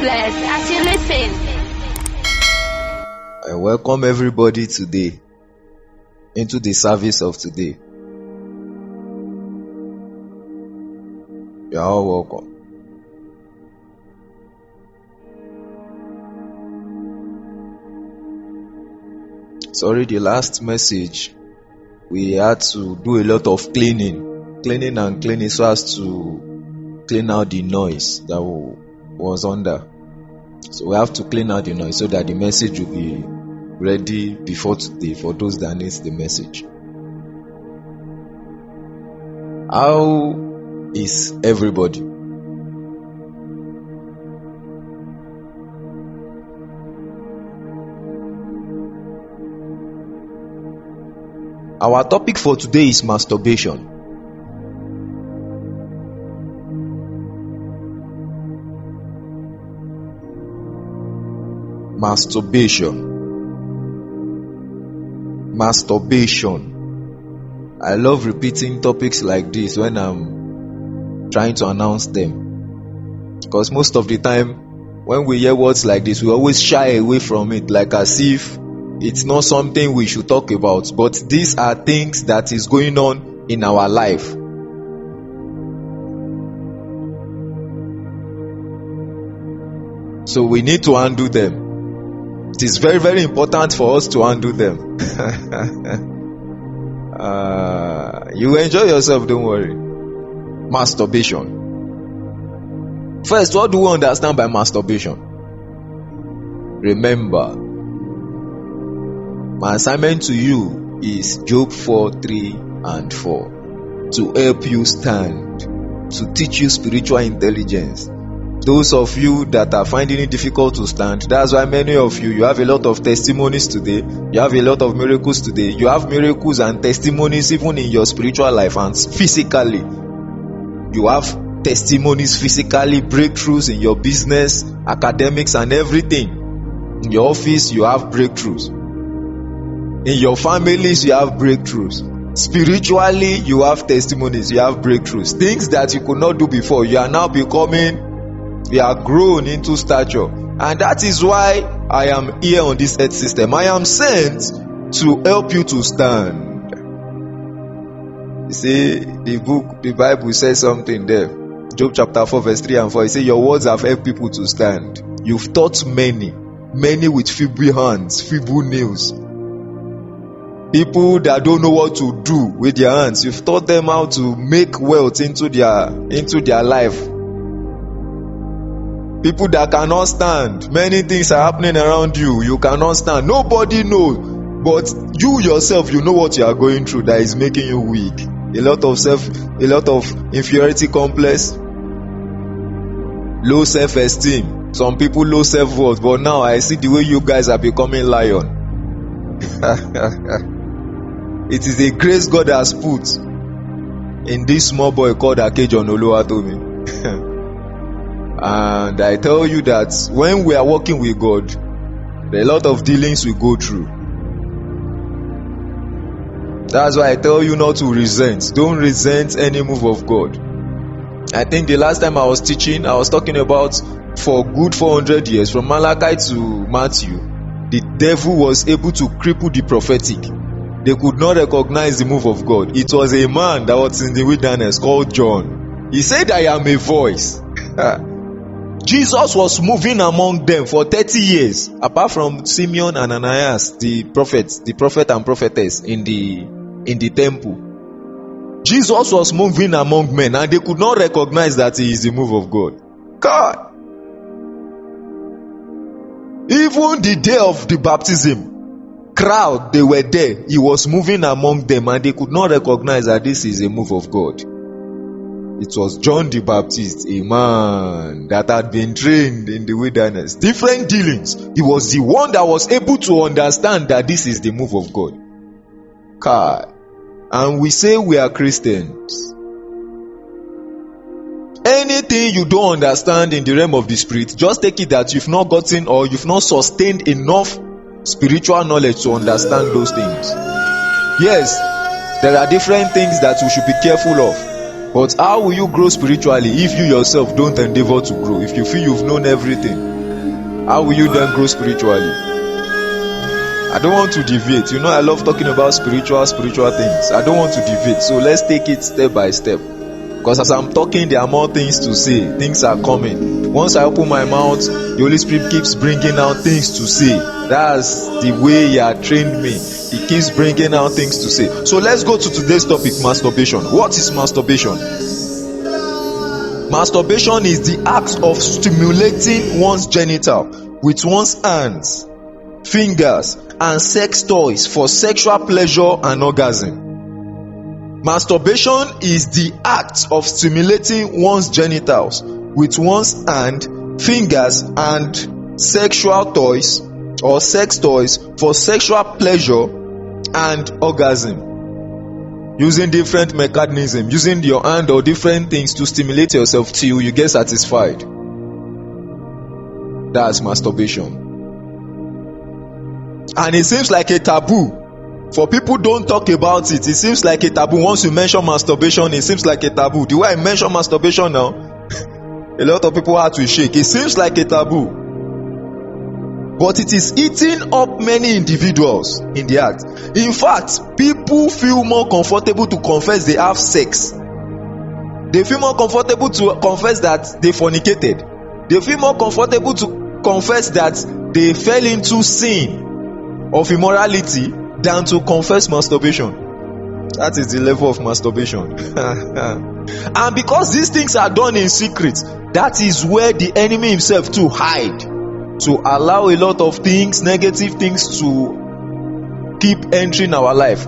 blessed as you listen. I welcome everybody today into the service of today. You are all welcome. Sorry, the last message, we had to do a lot of cleaning so as to clean out the noise that was under. So we have to clean out the noise so that the message will be ready before today for those that need the message. How is everybody? Our topic for today is masturbation. Masturbation. I love repeating topics like this when I'm trying to announce them, because most of the time when we hear words like this, we always shy away from it, like as if it's not something we should talk about. But these are things that is going on in our life. So we need to undo them. It is very, very important for us to undo them. You enjoy yourself, don't worry. Masturbation. First, what do we understand by masturbation? Remember, my assignment to you is Job 4:3-4, to help you stand, to teach you spiritual intelligence. Those of you that are finding it difficult to stand, that's why many of you have a lot of testimonies today. You have a lot of miracles today. You have miracles and testimonies even in your spiritual life and physically. You have testimonies physically, breakthroughs in your business, academics and everything. In your office, you have breakthroughs. In your families, you have breakthroughs. Spiritually, you have testimonies, you have breakthroughs. Things that you could not do before, you are now you are grown into stature. And that is why I am here on this earth system. I am sent to help you to stand. You see, the Bible says something there. Job chapter 4:3-4. It says, your words have helped people to stand. You've taught many with feeble hands, feeble nails. People that don't know what to do with their hands, you've taught them how to make wealth into their life. People that cannot stand, many things are happening around you, you cannot stand. Nobody knows, but you yourself, you know what you are going through that is making you weak. A lot of inferiority complex, low self-esteem. Some people low self-worth, but now I see the way you guys are becoming lion. It is a grace God has put in this small boy called Akejon Oluwatomi. And I tell you that when we are working with God, there are a lot of dealings we go through. That's why I tell you not to resent. Don't resent any move of God. I think the last time I was teaching, I was talking about for good 400 years, from Malachi to Matthew, the devil was able to cripple the prophetic. They could not recognize the move of God. It was a man that was in the wilderness called John. He said, I am a voice. Jesus was moving among them for 30 years, apart from Simeon and Ananias, the prophet and prophetess in the temple. Jesus was moving among men and they could not recognize that he is the move of God. God. Even the day of the baptism, crowd, they were there. He was moving among them and they could not recognize that this is a move of God. It was John the Baptist, a man that had been trained in the wilderness. Different dealings. He was the one that was able to understand that this is the move of God. God. And we say we are Christians. Anything you don't understand in the realm of the spirit, just take it that you've not gotten or you've not sustained enough spiritual knowledge to understand those things. Yes, there are different things that we should be careful of. But how will you grow spiritually if you yourself don't endeavor to grow? If you feel you've known everything, how will you then grow spiritually? I don't want to deviate. I love talking about spiritual things. I don't want to deviate. So let's take it step by step. Because as I'm talking, there are more things to say. Things are coming. Once I open my mouth, the Holy Spirit keeps bringing out things to say. That's the way He had trained me. He keeps bringing out things to say. So let's go to today's topic, masturbation. What is masturbation? Masturbation is the act of stimulating one's genital with one's hands, fingers, and sex toys for sexual pleasure and orgasm. Masturbation is the act of stimulating one's genitals with one's hand, fingers, and sexual toys or sex toys for sexual pleasure and orgasm. Using different mechanisms, using your hand or different things to stimulate yourself till you get satisfied. That's masturbation. And it seems like a taboo. For people don't talk about it. It seems like a taboo. Once you mention masturbation, it seems like a taboo. The way I mention masturbation now, a lot of people have to shake. It seems like a taboo. But it is eating up many individuals in the act. In fact, people feel more comfortable to confess they have sex. They feel more comfortable to confess that they fornicated. They feel more comfortable to confess that they fell into sin of immorality than to confess masturbation. That is the level of masturbation. And because these things are done in secret, that is where the enemy himself to hide, to allow a lot of things, negative things, to keep entering our life.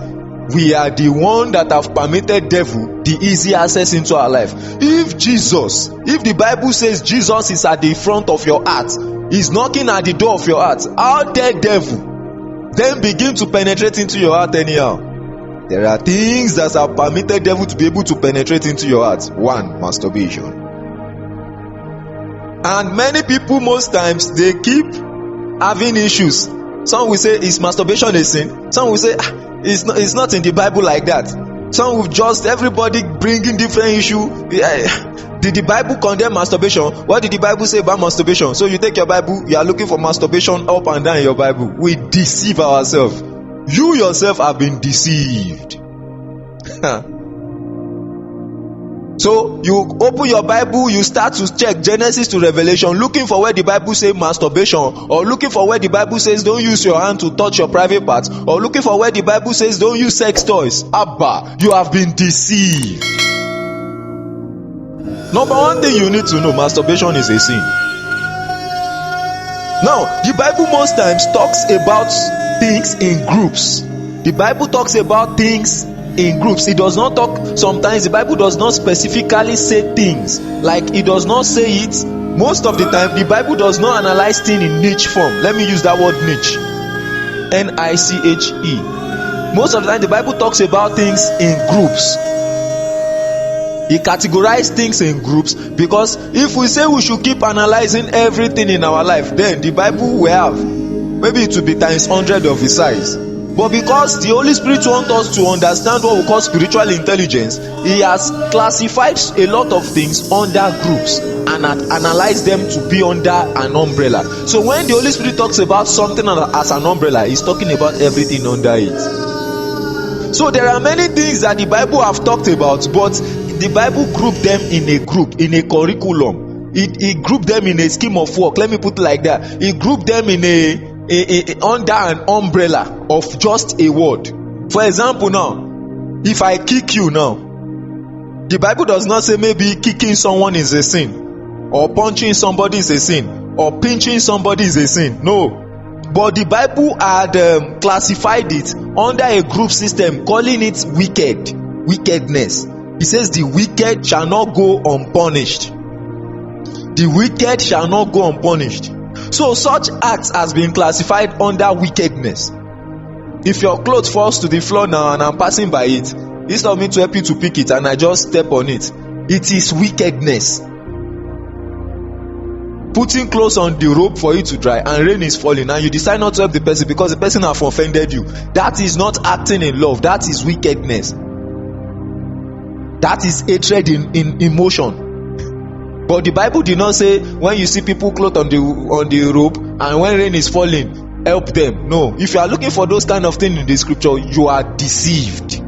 We are the one that have permitted devil the easy access into our life. If the Bible says Jesus is at the front of your heart, he's knocking at the door of your heart, how dare devil then begin to penetrate into your heart anyhow? There are things that have permitted devil to be able to penetrate into your heart. One, masturbation. And many people, most times, they keep having issues. Some will say, is masturbation a sin? Some will say, it's not in the Bible like that. Some will just, everybody bringing different issue. Did the Bible condemn masturbation? What did the Bible say about masturbation? So you take your Bible, you are looking for masturbation up and down in your Bible. We deceive ourselves. You yourself have been deceived. So you open your Bible, you start to check Genesis to Revelation, looking for where the Bible says masturbation, or looking for where the Bible says don't use your hand to touch your private parts, or looking for where the Bible says don't use sex toys. Abba, you have been deceived. Number one thing you need to know, masturbation is a sin. Now, the Bible most times talks about things in groups. The Bible talks about things in groups. It does not talk, sometimes the Bible does not specifically say things. Like it does not say it. Most of the time, the Bible does not analyze things in niche form. Let me use that word niche. N-I-C-H-E. Most of the time, the Bible talks about things in groups. He categorized things in groups because if we say we should keep analyzing everything in our life, then the Bible will have, maybe it will be times 100 of its size. But because the Holy Spirit wants us to understand what we call spiritual intelligence, He has classified a lot of things under groups and analyzed them to be under an umbrella. So when the Holy Spirit talks about something as an umbrella, He's talking about everything under it. So there are many things that the Bible have talked about, but the Bible grouped them in a group, in a curriculum. It grouped them in a scheme of work. Let me put it like that. It grouped them in under an umbrella of just a word. For example, now, if I kick you now, the Bible does not say maybe kicking someone is a sin, or punching somebody is a sin, or pinching somebody is a sin. No. But the Bible had classified it under a group system, calling it wickedness. It says the wicked shall not go unpunished. The wicked shall not go unpunished. So such acts has been classified under wickedness. If your clothes falls to the floor now and I'm passing by it, instead of me to help you to pick it and I just step on it, it is wickedness. Putting clothes on the rope for it to dry and rain is falling and you decide not to help the person because the person have offended you, that is not acting in love. That is wickedness. That is hatred in emotion. But the Bible did not say when you see people clothed on the rope and when rain is falling, help them. No. If you are looking for those kind of things in the scripture, you are deceived.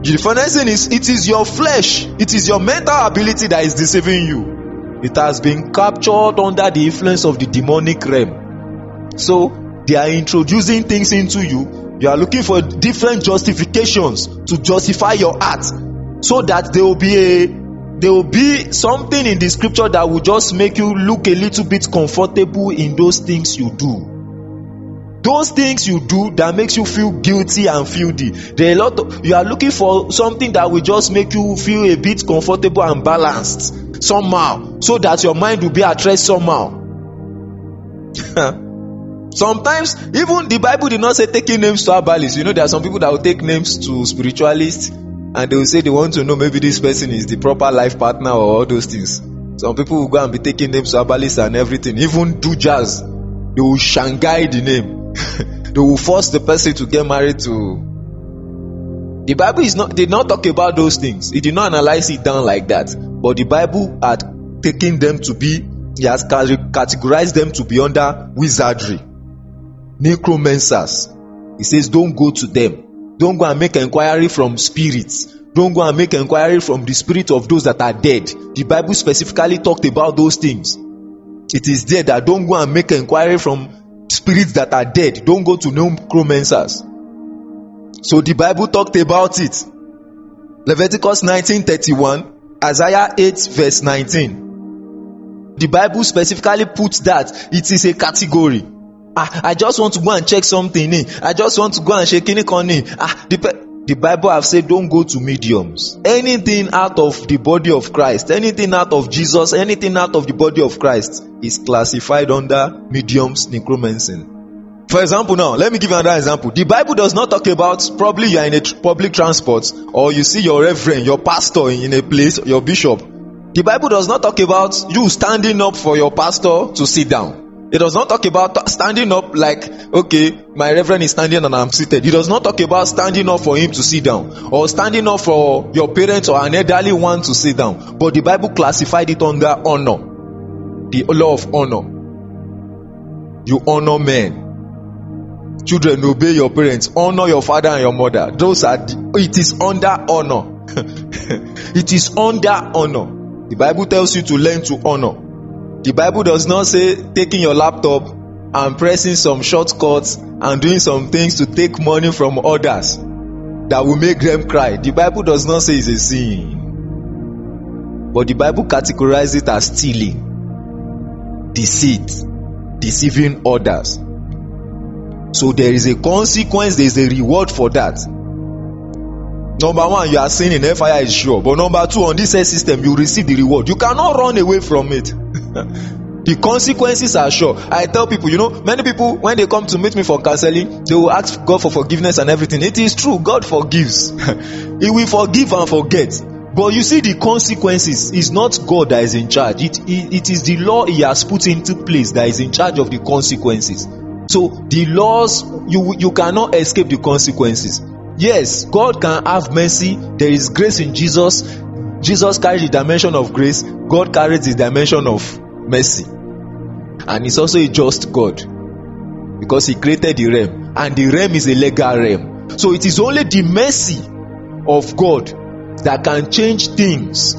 The funny thing is, it is your flesh, it is your mental ability that is deceiving you. It has been captured under the influence of the demonic realm. So they are introducing things into you. You are looking for different justifications to justify your act, so that there will be something in the scripture that will just make you look a little bit comfortable in those things you do. Those things you do that makes you feel guilty and filthy. You are looking for something that will just make you feel a bit comfortable and balanced somehow, so that your mind will be at rest somehow. Sometimes even the Bible did not say taking names to herbalists. You know, there are some people that will take names to spiritualists, and they will say they want to know maybe this person is the proper life partner or all those things. Some people will go and be taking names to herbalists and everything. Even do jazz, they will Shanghai the name. They will force the person to get married to. The Bible did not talk about those things. It did not analyze it down like that. But the Bible had taken them to be, he has categorized them to be under wizardry, necromancers. He says, don't go to them. Don't go and make inquiry from spirits. Don't go and make inquiry from the spirit of those that are dead. The Bible specifically talked about those things. It is there that don't go and make inquiry from spirits that are dead. Don't go to necromancers. So the Bible talked about it. Leviticus 19:31, Isaiah 8 verse 19. The Bible specifically puts that it is a category. I just want to go and check something in. I just want to go and shake it on it. The Bible have said don't go to mediums. Anything out of the body of Christ, anything out of Jesus, anything out of the body of Christ is classified under mediums, necromancy. For example, now let me give you another example. The Bible does not talk about, probably you are in a public transport, or you see your reverend, your pastor in a place, your bishop. The Bible does not talk about you standing up for your pastor to sit down. It does not talk about standing up like, okay, my reverend is standing and I'm seated. It does not talk about standing up for him to sit down, or standing up for your parents or an elderly one to sit down. But the Bible classified it under honor, the law of honor. You honor men. Children, obey your parents. Honor your father and your mother. It is under honor. It is under honor. The Bible tells you to learn to honor. The Bible does not say taking your laptop and pressing some shortcuts and doing some things to take money from others that will make them cry. The Bible does not say it's a sin. But the Bible categorizes it as stealing, deceit, deceiving others. So there is a consequence, there is a reward for that. Number one, you are sinning, fire is sure. But number two, on this system, you receive the reward. You cannot run away from it. The consequences are sure. I tell people, many people, when they come to meet me for counseling, they will ask God for forgiveness and everything. It is true, God forgives. He will forgive and forget. But you see, the consequences is not God that is in charge. It is the law He has put into place that is in charge of the consequences. So the laws, you cannot escape the consequences. Yes, God can have mercy. There is grace in Jesus. Jesus carries the dimension of grace. God carries the dimension of mercy. And He's also a just God, because He created the realm, and the realm is a legal realm. So it is only the mercy of God that can change things.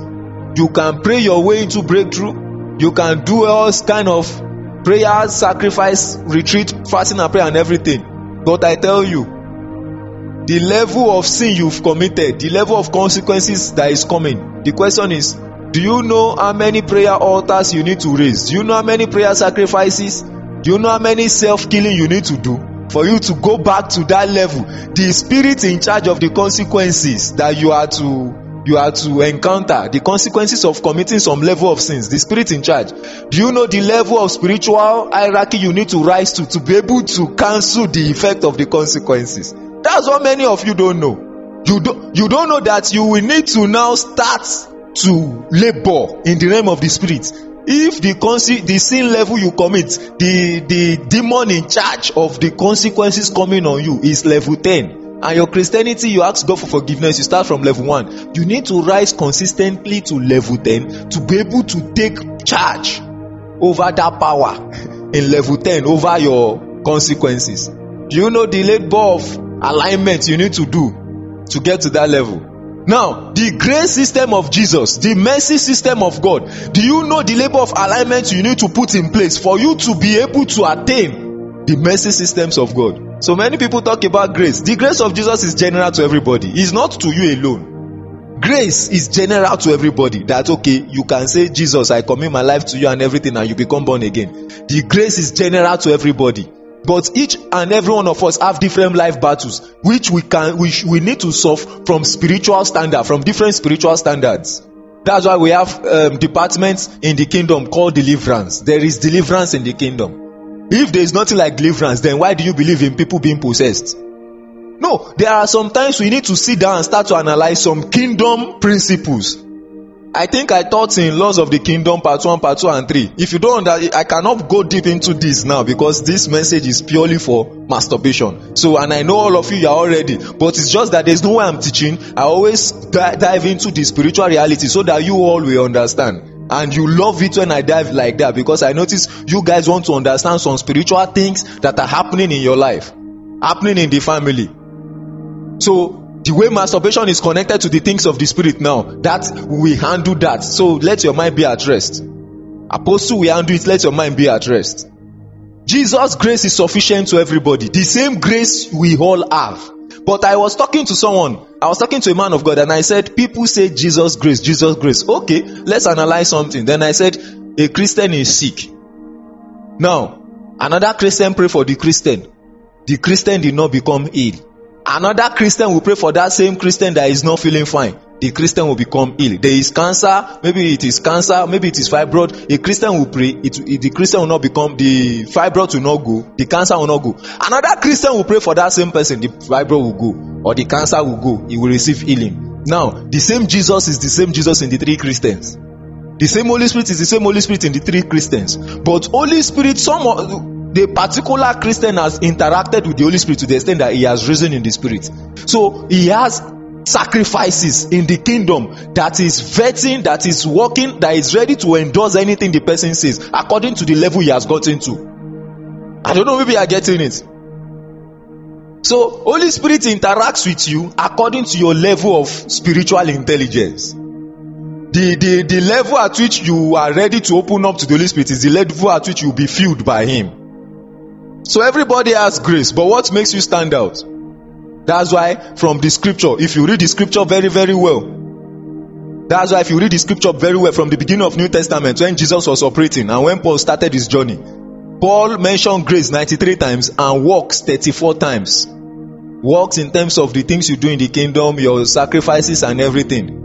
You can pray your way into breakthrough. You can do all kind of prayers, sacrifice, retreat, fasting and prayer and everything. But I tell you, the level of sin you've committed, the level of consequences that is coming. The question is, do you know how many prayer altars you need to raise? Do you know how many prayer sacrifices? Do you know how many self-killing you need to do for you to go back to that level? The spirit in charge of the consequences that you are to encounter, the consequences of committing some level of sins, the spirit in charge. Do you know the level of spiritual hierarchy you need to rise to be able to cancel the effect of the consequences? That's what many of you don't know. You don't know that you will need to now start to labor in the realm of the spirit. If the sin level you commit, the demon in charge of the consequences coming on you is level 10, And your Christianity, you ask God for forgiveness, you start from level 1. You need to rise consistently to level 10 to be able to take charge over that power in level 10, over your consequences. Do you know the labor of alignment you need to do to get to that level? Now, the grace system of Jesus, the mercy system of God, do you know the labor of alignment you need to put in place for you to be able to attain the mercy systems of God? So many people talk about grace. The grace of Jesus is general to everybody. It's not to you alone. Grace is general to everybody. That okay, you can say, Jesus, I commit my life to you and everything, and you become born again. The grace is general to everybody. But each and every one of us have different life battles, which we need to solve from spiritual standard, from different spiritual standards. That's why we have departments in the kingdom called deliverance. There is deliverance in the kingdom. If there is nothing like deliverance, then why do you believe in people being possessed? No, there are some times we need to sit down and start to analyze some kingdom principles. I think I taught in Laws of the Kingdom part 1, part 2 and 3. If you don't, I cannot go deep into this now because this message is purely for masturbation. So, and I know all of you are already, but it's just that there's no way I'm teaching. I always dive into the spiritual reality so that you all will understand. And you love it when I dive like that, because I notice you guys want to understand some spiritual things that are happening in your life, happening in the family. So the way masturbation is connected to the things of the spirit now, that we handle that. So let your mind be at rest. Apostle, we handle it, let your mind be at rest. Jesus' grace is sufficient to everybody. The same grace we all have. But I was talking to a man of God, and I said, people say Jesus grace, Jesus grace. Okay, let's analyze something. Then I said, a Christian is sick. Now, another Christian pray for the Christian. The Christian did not become ill. Another Christian will pray for that same Christian that is not feeling fine. The Christian will become ill. There is cancer, maybe it is cancer, maybe it is fibroid. A Christian will pray, the Christian will not become, the fibroid will not go, the cancer will not go. Another Christian will pray for that same person, the fibroid will go, or the cancer will go, he will receive healing. Now, the same Jesus is the same Jesus in the three Christians. The same Holy Spirit is the same Holy Spirit in the three Christians. But Holy Spirit, the particular Christian has interacted with the Holy Spirit to the extent that he has risen in the Spirit. So he has sacrifices in the kingdom that is vetting, that is working, that is ready to endorse anything the person says according to the level he has gotten to. I don't know, maybe you are getting it. So Holy Spirit interacts with you according to your level of spiritual intelligence. The level at which you are ready to open up to the Holy Spirit is the level at which you will be filled by Him. So everybody has grace, but what makes you stand out? That's why from the scripture, if you read the scripture very, very well, that's why if you read the scripture very well from the beginning of New Testament, when Jesus was operating and when Paul started his journey, Paul mentioned grace 93 times and works 34 times. Works in terms of the things you do in the kingdom, your sacrifices and everything.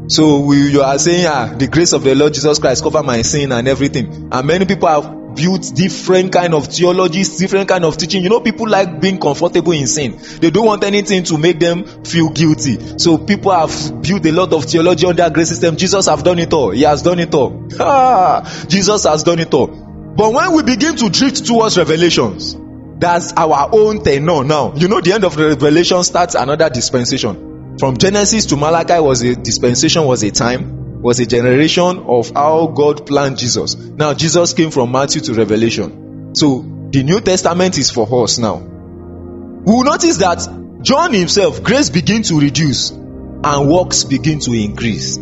So you are saying, the grace of the Lord Jesus Christ cover my sin and everything. And many people have built different kind of theologies, different kind of teaching. You know, people like being comfortable in sin. They don't want anything to make them feel guilty. So people have built a lot of theology on their grace system. Jesus has done it all. He has done it all. Jesus has done it all. But when we begin to drift towards revelations, that's our own tenor now. You know, the end of the revelation starts another dispensation. From Genesis to Malachi was a dispensation, was a time, was a generation of how God planned Jesus. Now Jesus came from Matthew to Revelation. So the New Testament is for us now. We will notice that John himself, grace begin to reduce and works begin to increase.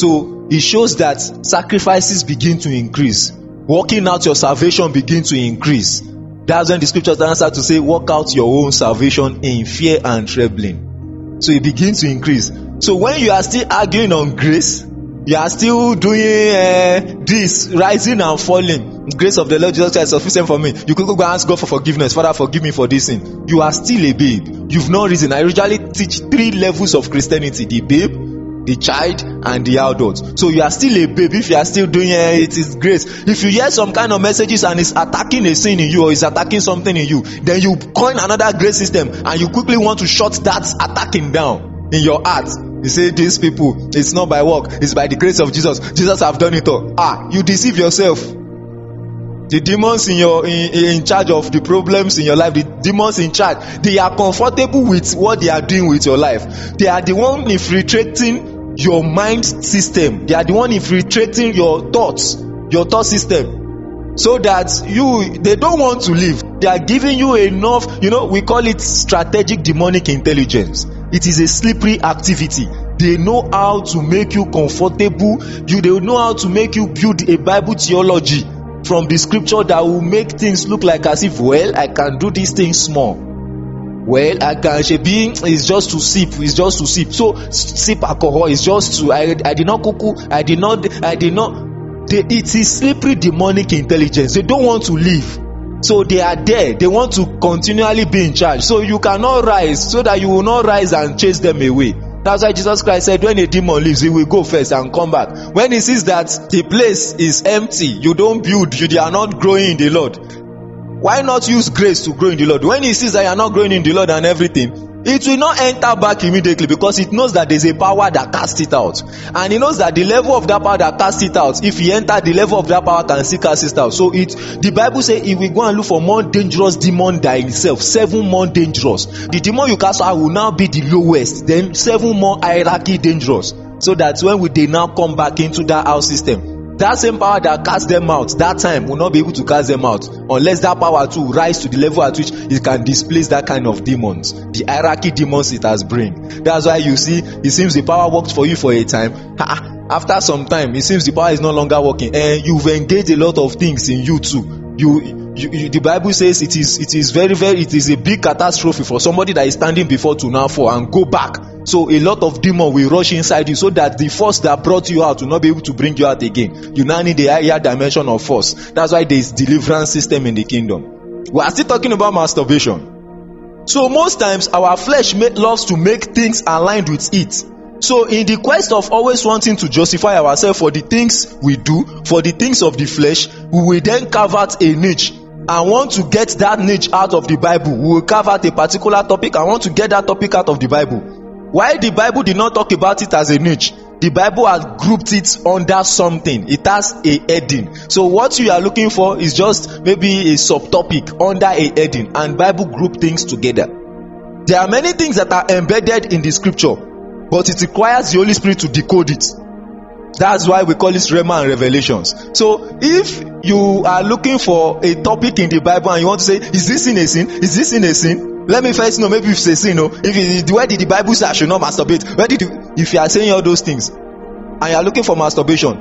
So it shows that sacrifices begin to increase. Working out your salvation begin to increase. That's when the scriptures answer to say, work out your own salvation in fear and trembling. So it begins to increase. So when you are still arguing on grace, you are still doing this, rising and falling. The grace of the Lord Jesus Christ is sufficient for me. You could go ask God for forgiveness. Father, forgive me for this sin. You are still a babe. You've not risen. I usually teach 3 levels of Christianity: the babe, the child, and the adult. So you are still a babe if you are still doing it is grace. If you hear some kind of messages and it's attacking a sin in you or it's attacking something in you, then you coin another grace system and you quickly want to shut that attacking down in your heart. You say, these people, it's not by work, it's by the grace of Jesus. Jesus have done it all. You deceive yourself. You The demons in charge of the problems in your life, the demons in charge, they are comfortable with what they are doing with your life. They are the one infiltrating your mind system. They are the one infiltrating your thought system, so that they don't want to live. They are giving you enough, we call it strategic demonic intelligence. It is a slippery activity. They know how to make you comfortable. They know how to make you build a Bible theology from the scripture that will make things look like as if, well, I can do this thing small. Well, I can be, it's just to sip. So sip alcohol is just to, I did not cuckoo, it is slippery demonic intelligence. They don't want to leave. So they are there. They want to continually be in charge. So you cannot rise, so that you will not rise and chase them away. That's why Jesus Christ said, when a demon leaves, he will go first and come back. When he sees that the place is empty, you don't build, you are not growing in the Lord. Why not use grace to grow in the Lord? When he sees that you are not growing in the Lord and everything, it will not enter back immediately, because it knows that there's a power that casts it out. And he knows that the level of that power that casts it out, if he enter, the level of that power can still cast it out. So the Bible says he will go and look for more dangerous demon than himself. 7 more dangerous. The demon you cast out will now be the lowest. Then 7 more hierarchy dangerous. So that when they now come back into that house system, that same power that cast them out that time will not be able to cast them out, unless that power too rise to the level at which it can displace that kind of demons, the hierarchy demons it has bring. That's why you see, it seems the power worked for you for a time. After some time, it seems the power is no longer working, and you've engaged a lot of things in you too. The Bible says it is a big catastrophe for somebody that is standing before to now fall and go back. So a lot of demons will rush inside you, so that the force that brought you out will not be able to bring you out again. You now need a higher dimension of force. That's why there is deliverance system in the kingdom. We are still talking about masturbation. So most times our flesh loves to make things aligned with it. So in the quest of always wanting to justify ourselves for the things we do, for the things of the flesh, we will then carve out a niche and want to get that niche out of the Bible. We will carve out a particular topic and want to get that topic out of the Bible. Why the Bible did not talk about it as a niche? The Bible has grouped it under something. It has a heading. So what you are looking for is just maybe a subtopic under a heading, and Bible group things together. There are many things that are embedded in the scripture, but it requires the Holy Spirit to decode it. That's why we call it Rhema and Revelations. So if you are looking for a topic in the Bible and you want to say, is this in a sin? Is this in a sin? Let me first know, maybe if it's a sin, where did the Bible say I should not masturbate? If you are saying all those things and you are looking for masturbation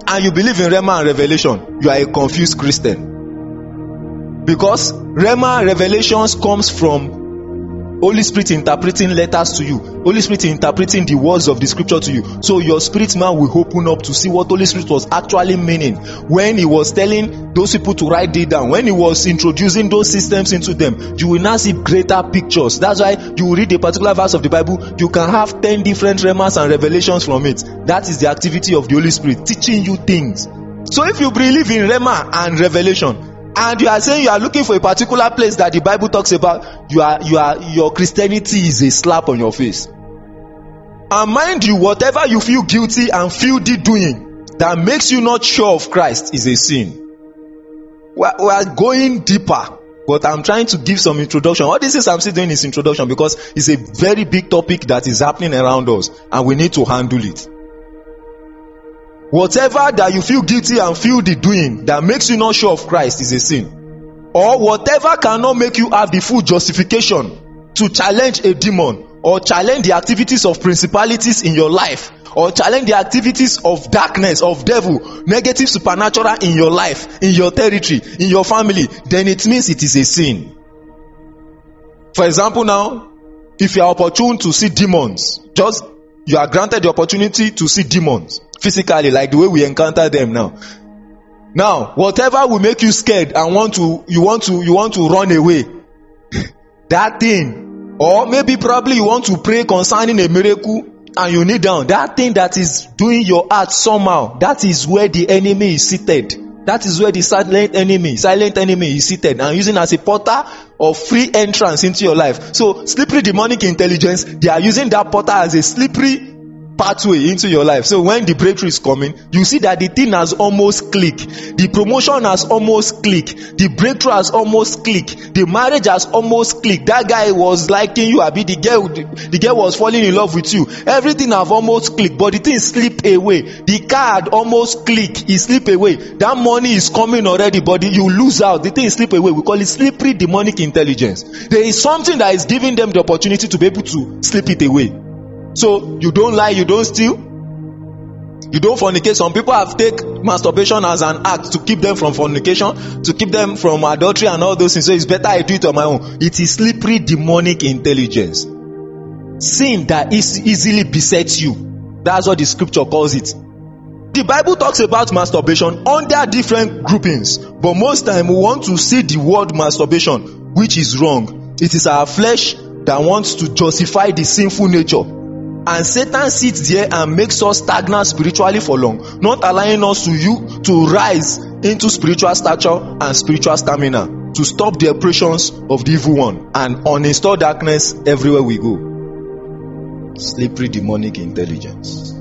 and you believe in Rhema and Revelation, you are a confused Christian. Because Rhema and Revelations comes from Holy Spirit interpreting letters to you, Holy Spirit interpreting the words of the scripture to you. So your spirit man will open up to see what Holy Spirit was actually meaning when he was telling those people to write it down. When he was introducing those systems into them, you will now see greater pictures. That's why you will read a particular verse of the Bible, you can have 10 different Rhemas and Revelations from it. That is the activity of the Holy Spirit, teaching you things. So if you believe in Rhema and Revelation, and you are saying you are looking for a particular place that the Bible talks about, your Christianity is a slap on your face. And mind you, whatever you feel guilty and filthy doing that makes you not sure of Christ is a sin. We are going deeper, but I'm trying to give some introduction. All this is I'm still doing is introduction, because it's a very big topic that is happening around us and we need to handle it. Whatever that you feel guilty and feel the doing that makes you not sure of Christ is a sin. Or whatever cannot make you have the full justification to challenge a demon, or challenge the activities of principalities in your life, or challenge the activities of darkness, of devil, negative supernatural in your life, in your territory, in your family, then it means it is a sin. For example, now, if you are opportune to see demons, you are granted the opportunity to see demons physically, like the way we encounter them now. Now, whatever will make you scared and you want to run away, that thing, or maybe probably you want to pray concerning a miracle and you kneel down, that thing that is doing your heart somehow, that is where the enemy is seated. That is where the silent enemy is seated and using as a portal of free entrance into your life. So slippery demonic intelligence, they are using that portal as a slippery pathway into your life. So when the breakthrough is coming, you see that the thing has almost clicked, the promotion has almost clicked, the breakthrough has almost clicked, the marriage has almost clicked. That guy was liking you, abi the girl was falling in love with you. Everything have almost clicked, but the thing slip away. The car had almost clicked, it slip away. That money is coming already, but you lose out. The thing slip away. We call it slippery demonic intelligence. There is something that is giving them the opportunity to be able to slip it away. So you don't lie, you don't steal, you don't fornicate. Some people have taken masturbation as an act to keep them from fornication, to keep them from adultery and all those things. So it's better I do it on my own. It is slippery demonic intelligence. Sin that easily besets you. That's what the scripture calls it. The Bible talks about masturbation under different groupings, but most time we want to see the word masturbation, which is wrong. It is our flesh that wants to justify the sinful nature. And Satan sits there and makes us stagnant spiritually for long, not allowing us to rise into spiritual stature and spiritual stamina, to stop the operations of the evil one and uninstall darkness everywhere we go. Slippery demonic intelligence.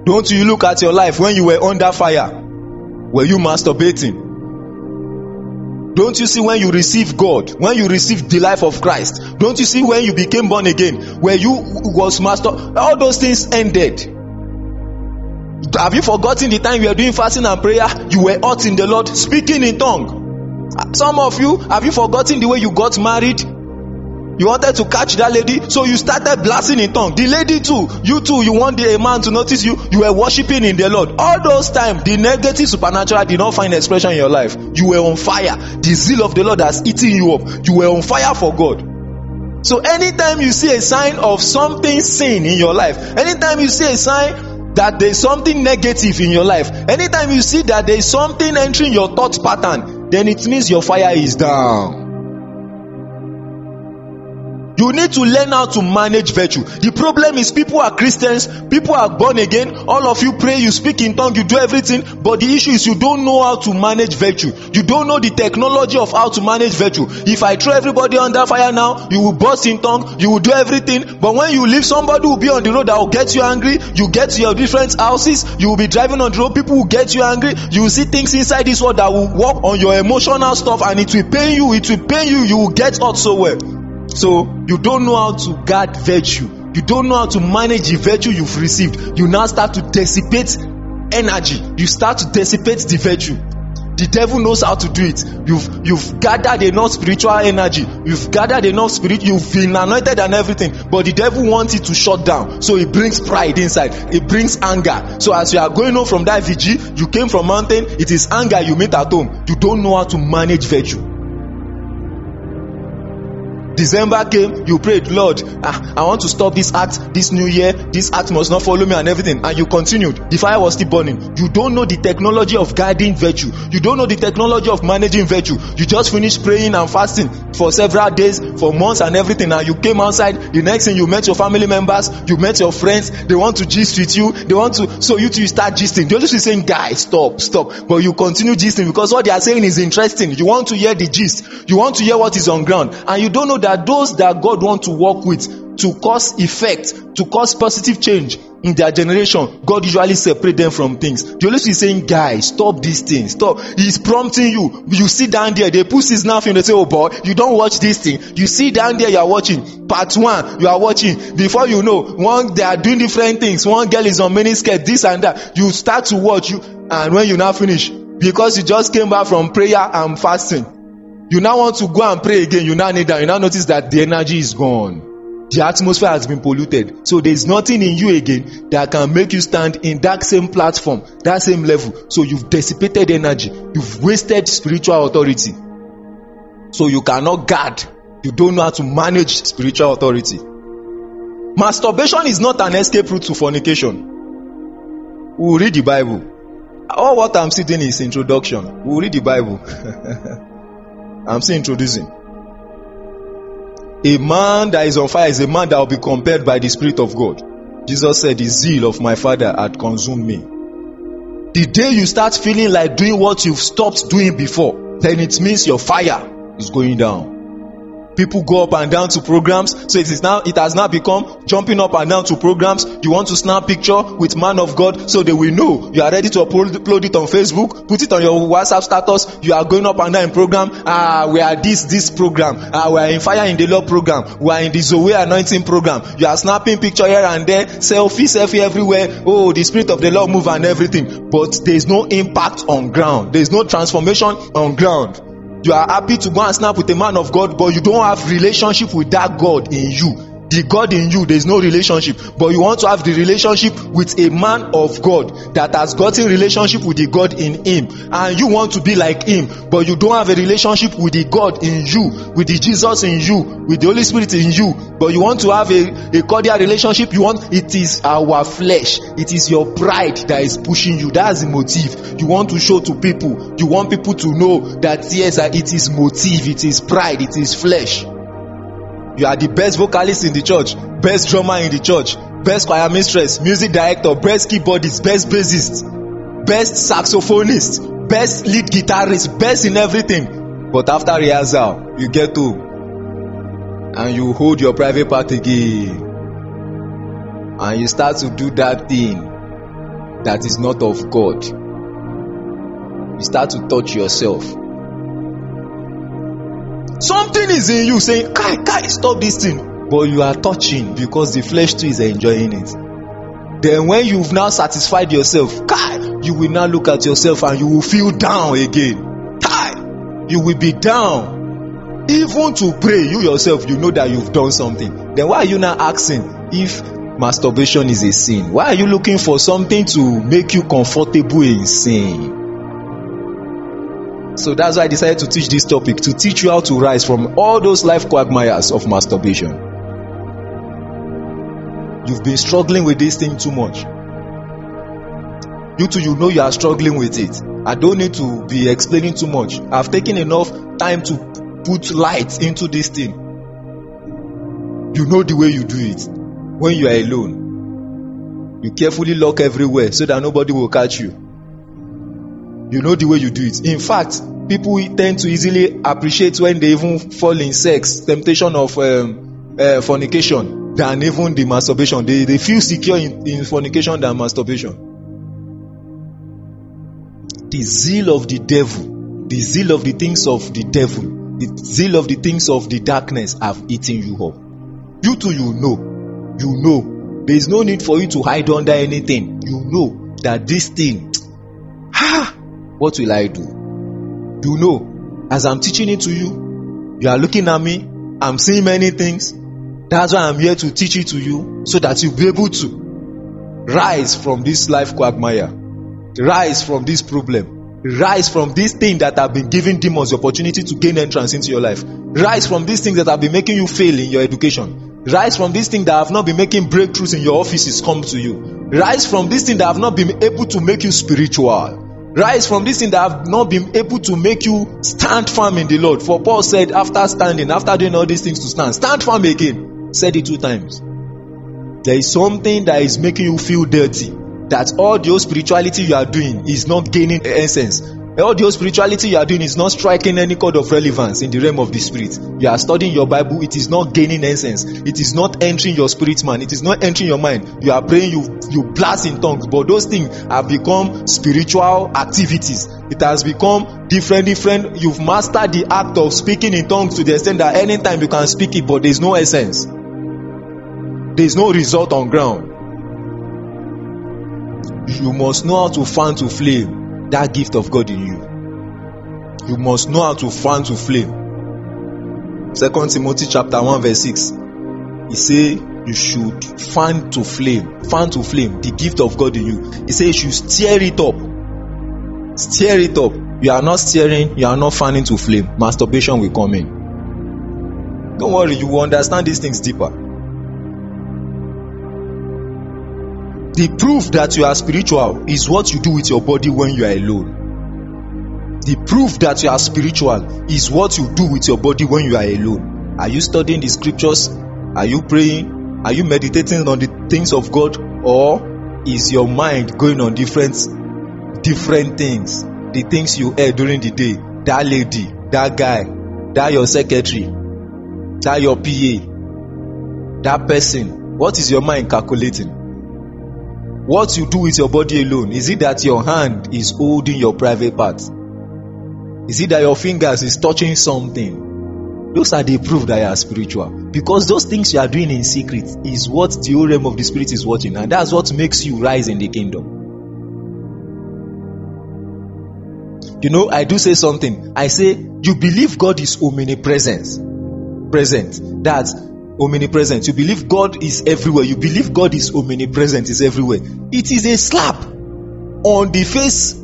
Don't you look at your life when you were under fire? Were you masturbating? Don't you see when you received God, when you received the life of Christ? Don't you see when you became born again, where you was master? All those things ended. Have you forgotten the time you were doing fasting and prayer? You were hot in the Lord, speaking in tongue. Some of you, have you forgotten the way you got married? You wanted to catch that lady, so you started blasting in tongue. The lady too, you want a man to notice you. You were worshiping in the Lord. All those times, the negative supernatural did not find expression in your life. You were on fire. The zeal of the Lord has eaten you up. You were on fire for God. So anytime you see a sign of something sin in your life, anytime you see a sign that there is something negative in your life, anytime you see that there is something entering your thought pattern, then it means your fire is down. You need to learn how to manage virtue. The problem is people are Christians, people are born again, all of you pray, you speak in tongue, you do everything, but the issue is you don't know how to manage virtue. You don't know the technology of how to manage virtue. If I throw everybody under fire now, you will burst in tongue, you will do everything, but when you leave, somebody will be on the road that will get you angry. You get to your different houses, you will be driving on the road, people will get you angry. You will see things inside this world that will work on your emotional stuff, and it will pain you, you will get hurt so well. So you don't know how to guard virtue. You don't know how to manage the virtue you've received. You now start to dissipate energy. You start to dissipate the virtue. The devil knows how to do it. You've gathered enough spiritual energy. You've gathered enough spirit. You've been anointed and everything. But the devil wants it to shut down. So it brings pride inside. It brings anger. So as you are going home from that vigil, you came from mountain. It is anger you meet at home. You don't know how to manage virtue. December came, you prayed, Lord, I want to stop this act this new year. This act must not follow me and everything. And you continued. The fire was still burning. You don't know the technology of guarding virtue. You don't know the technology of managing virtue. You just finished praying and fasting for several days, for months and everything. And you came outside. The next thing, you met your family members, you met your friends. They want to gist with you. So you two start gisting. The Holy Spirit is saying, guys, stop. But you continue gisting because what they are saying is interesting. You want to hear the gist. You want to hear what is on ground. And you don't know that those that God wants to work with to cause effect, to cause positive change in their generation, God usually separate them from things. The Holy Spirit is saying, guys, stop these things. Stop. He's prompting you. You sit down there, they put his knife in, they say, oh boy, you don't watch this thing. You sit down there, you are watching. Part 1, you are watching. Before you know, they are doing different things. One girl is on miniskirt, this and that. You start to watch, and when you now finish, because you just came back from prayer and fasting, you now want to go and pray again. You now need that. You now notice that the energy is gone. The atmosphere has been polluted. So there is nothing in you again that can make you stand in that same platform, that same level. So you've dissipated energy. You've wasted spiritual authority. So you cannot guard. You don't know how to manage spiritual authority. Masturbation is not an escape route to fornication. We'll read the Bible. All what I'm sitting is introduction. We'll read the Bible. I'm still introducing. A man that is on fire is a man that will be compared by the Spirit of God. Jesus said, the zeal of my Father had consumed me. The day you start feeling like doing what you've stopped doing before, then it means your fire is going down. People go up and down to programs, so it has now become jumping up and down to programs. You want to snap picture with man of God, so they will know you are ready to upload it on Facebook, put it on your WhatsApp status. You are going up and down in program. We are this program. We are in Fire in the Lord program. We are in the Zoe anointing program. You are snapping picture here and there, selfie everywhere. Oh, the Spirit of the Lord move and everything, but there is no impact on ground. There is no transformation on ground. You are happy to go and snap with a man of God, but you don't have relationship with that God in you. The God in you, there is no relationship, but you want to have the relationship with a man of God that has gotten relationship with the God in him, and you want to be like him, but you don't have a relationship with the God in you, with the Jesus in you, with the Holy Spirit in you, but you want to have a cordial relationship. It is our flesh, it is your pride that is pushing you. That's the motive. You want to show to people, you want people to know that yes, it is motive, it is pride, it is flesh. You are the best vocalist in the church, best drummer in the church, best choir mistress, music director, best keyboardist, best bassist, best saxophonist, best lead guitarist, best in everything. But after rehearsal, you get home and you hold your private part again, and you start to do that thing that is not of God. You start to touch yourself. Something is in you saying, Kai, stop this thing. But you are touching because the flesh too is enjoying it. Then when you've now satisfied yourself, you will now look at yourself and you will feel down again. You will be down. Even to pray, you yourself, you know that you've done something. Then why are you now asking if masturbation is a sin? Why are you looking for something to make you comfortable in sin? So that's why I decided to teach this topic, to teach you how to rise from all those life quagmires of masturbation. You've been struggling with this thing too much. You too, you know you are struggling with it. I don't need to be explaining too much. I've taken enough time to put light into this thing. You know the way you do it. When you are alone, you carefully lock everywhere so that nobody will catch you. You know the way you do it. In fact, people tend to easily appreciate when they even fall in sex, temptation of fornication, than even the masturbation. They feel secure in fornication than masturbation. The zeal of the devil, the zeal of the things of the devil, the zeal of the things of the darkness have eaten you up. You too, you know. There is no need for you to hide under anything. You know that this thing, what will I do? You know, as I'm teaching it to you, you are looking at me, I'm seeing many things. That's why I'm here to teach it to you, so that you'll be able to rise from this life quagmire, rise from this problem, rise from this thing that have been giving demons the opportunity to gain entrance into your life, rise from these things that have been making you fail in your education, rise from these things that have not been making breakthroughs in your offices come to you, rise from these things that have not been able to make you spiritual. Rise from this thing that have not been able to make you stand firm in the Lord. For Paul said, after doing all these things to stand firm again. Said it 2 times. There is something that is making you feel dirty. That all the spirituality you are doing is not gaining essence. All the spirituality you are doing is not striking any chord of relevance in the realm of the spirit. You are studying your Bible, it is not gaining essence. It is not entering your spirit man. It is not entering your mind. You are praying, you blast in tongues, but those things have become spiritual activities. It has become different. You've mastered the act of speaking in tongues to the extent that anytime you can speak it, but there is no essence. There is no result on ground. You must know how to fan to flame that gift of God in you. You must know how to fan to flame. 2 Timothy chapter 1 verse 6. He say you should fan to flame the gift of God in you. He say you should stir it up. Stir it up. You are not stirring, you are not fanning to flame. Masturbation will come in. Don't worry, you will understand these things deeper. The proof that you are spiritual is what you do with your body when you are alone. The proof that you are spiritual is what you do with your body when you are alone. Are you studying the scriptures? Are you praying? Are you meditating on the things of God? Or is your mind going on different things? The things you heard during the day. That lady, that guy, that your secretary. that your PA, that person, what is your mind calculating? What you do with your body alone? Is it that your hand is holding your private part? Is it that your fingers is touching something? Those are the proof that you are spiritual, because those things you are doing in secret is what the whole realm of the spirit is watching, and that's what makes you rise in the kingdom. You know, I do say something. I say, you believe God is present. That's omnipresent. You believe God is everywhere. You believe God is omnipresent, is everywhere. It is a slap on the face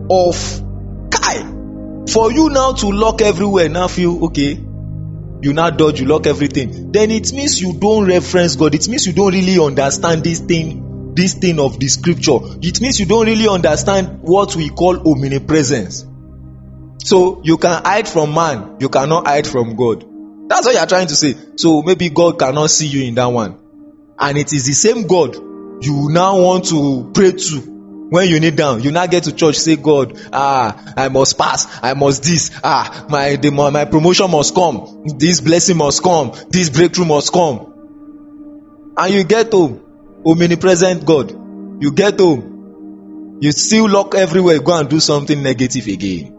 of Kai. For you now to lock everywhere, now feel okay, you now dodge, you lock everything. Then it means you don't reference God. It means you don't really understand this thing of the scripture. It means you don't really understand what we call omnipresence. So you can hide from man, you cannot hide from God. That's what you are trying to say. So maybe God cannot see you in that one, and it is the same God you now want to pray to. When you kneel down, you now get to church, say, God, I must pass, I must this, my promotion must come, this blessing must come, this breakthrough must come. And you get home, omnipresent God, you get home, you still lock everywhere, go and do something negative again.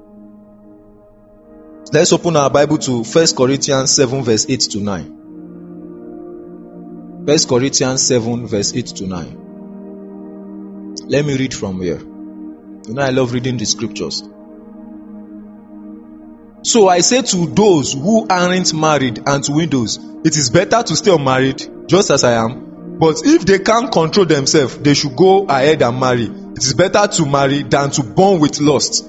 Let's open our Bible to 1 Corinthians 7 verse 8 to 9. 1 Corinthians 7 verse 8 to 9. Let me read from here. You know, I love reading the scriptures. So I say to those who aren't married and to widows, it is better to stay unmarried, just as I am. But if they can't control themselves, they should go ahead and marry. It is better to marry than to burn with lust.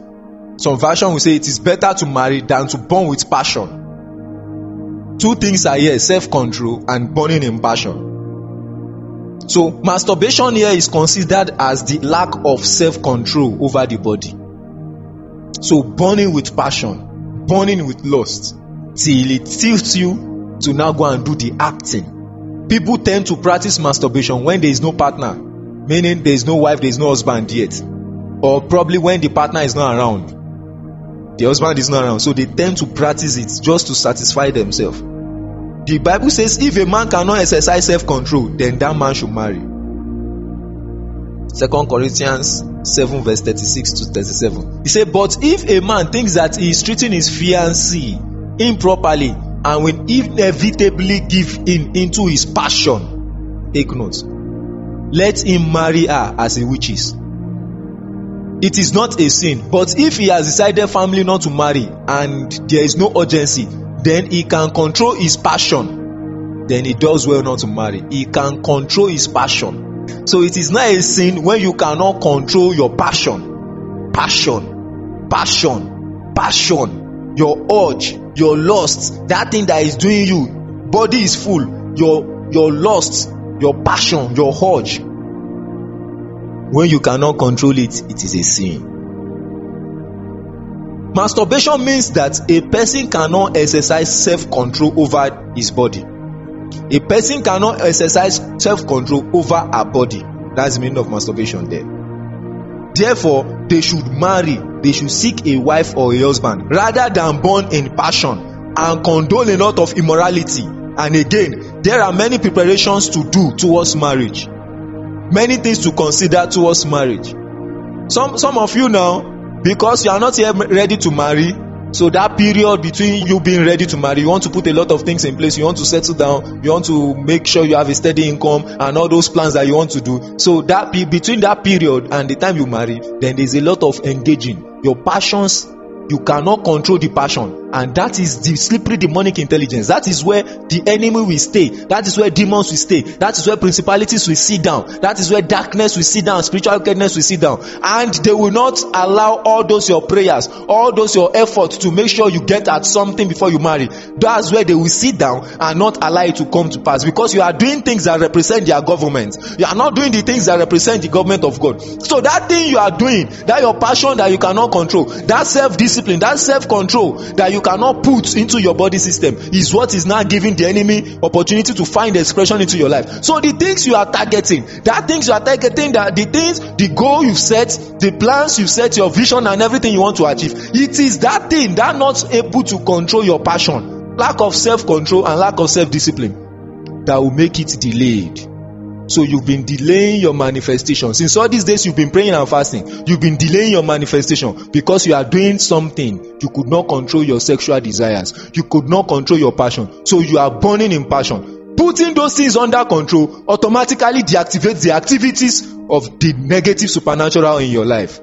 Some version will say it is better to marry than to burn with passion. Two things are here: self-control and burning in passion. So masturbation here is considered as the lack of self-control over the body. So burning with passion, burning with lust, till it tilts you to now go and do the acting. People tend to practice masturbation when there is no partner, meaning there is no wife, there is no husband yet, or probably when the partner is not around, the husband is not around, so they tend to practice it just to satisfy themselves. The Bible says if a man cannot exercise self-control, then that man should marry. 2 Corinthians 7 verse 36 to 37. He said, but if a man thinks that he is treating his fiancée improperly and will inevitably give in into his passion, take note, let him marry her as he wishes. It is not a sin. But if he has decided family not to marry and there is no urgency, then he can control his passion. Then he does well not to marry. He can control his passion. So it is not a sin when you cannot control your passion. Passion. Your urge, your lust, that thing that is doing you, body is full. Your lust, your passion, your urge. When you cannot control it, it is a sin. Masturbation means that a person cannot exercise self-control over his body. A person cannot exercise self-control over her body. That's the meaning of masturbation there. Therefore, they should marry. They should seek a wife or a husband rather than burn in passion and condone a lot of immorality. And again, there are many preparations to do towards marriage. Many things to consider towards marriage. Some of you now, because you are not yet ready to marry, so that period between you being ready to marry, you want to put a lot of things in place. You want to settle down, you want to make sure you have a steady income and all those plans that you want to do. So that between that period and the time you marry, then there's a lot of engaging. Your passions, you cannot control the passion, and that is the slippery demonic intelligence. That is where the enemy will stay. That is where demons will stay. That is where principalities will sit down. That is where darkness will sit down, spiritual wickedness will sit down, and they will not allow all those your prayers, all those your efforts to make sure you get at something before you marry. That's where they will sit down and not allow it to come to pass, because you are doing things that represent their government. You are not doing the things that represent the government of God. So that thing you are doing, that your passion that you cannot control, that self-discipline, that self-control that you cannot put into your body system, is what is now giving the enemy opportunity to find expression into your life. So the things you are targeting, that the things, the goal you've set, the plans you've set, your vision and everything you want to achieve, it is that thing that not able to control your passion lack of self-control and lack of self-discipline that will make it delayed. So you've been delaying your manifestation. Since all these days you've been praying and fasting, you've been delaying your manifestation because you are doing something. You could not control your sexual desires. You could not control your passion. So you are burning in passion. Putting those things under control automatically deactivates the activities of the negative supernatural in your life.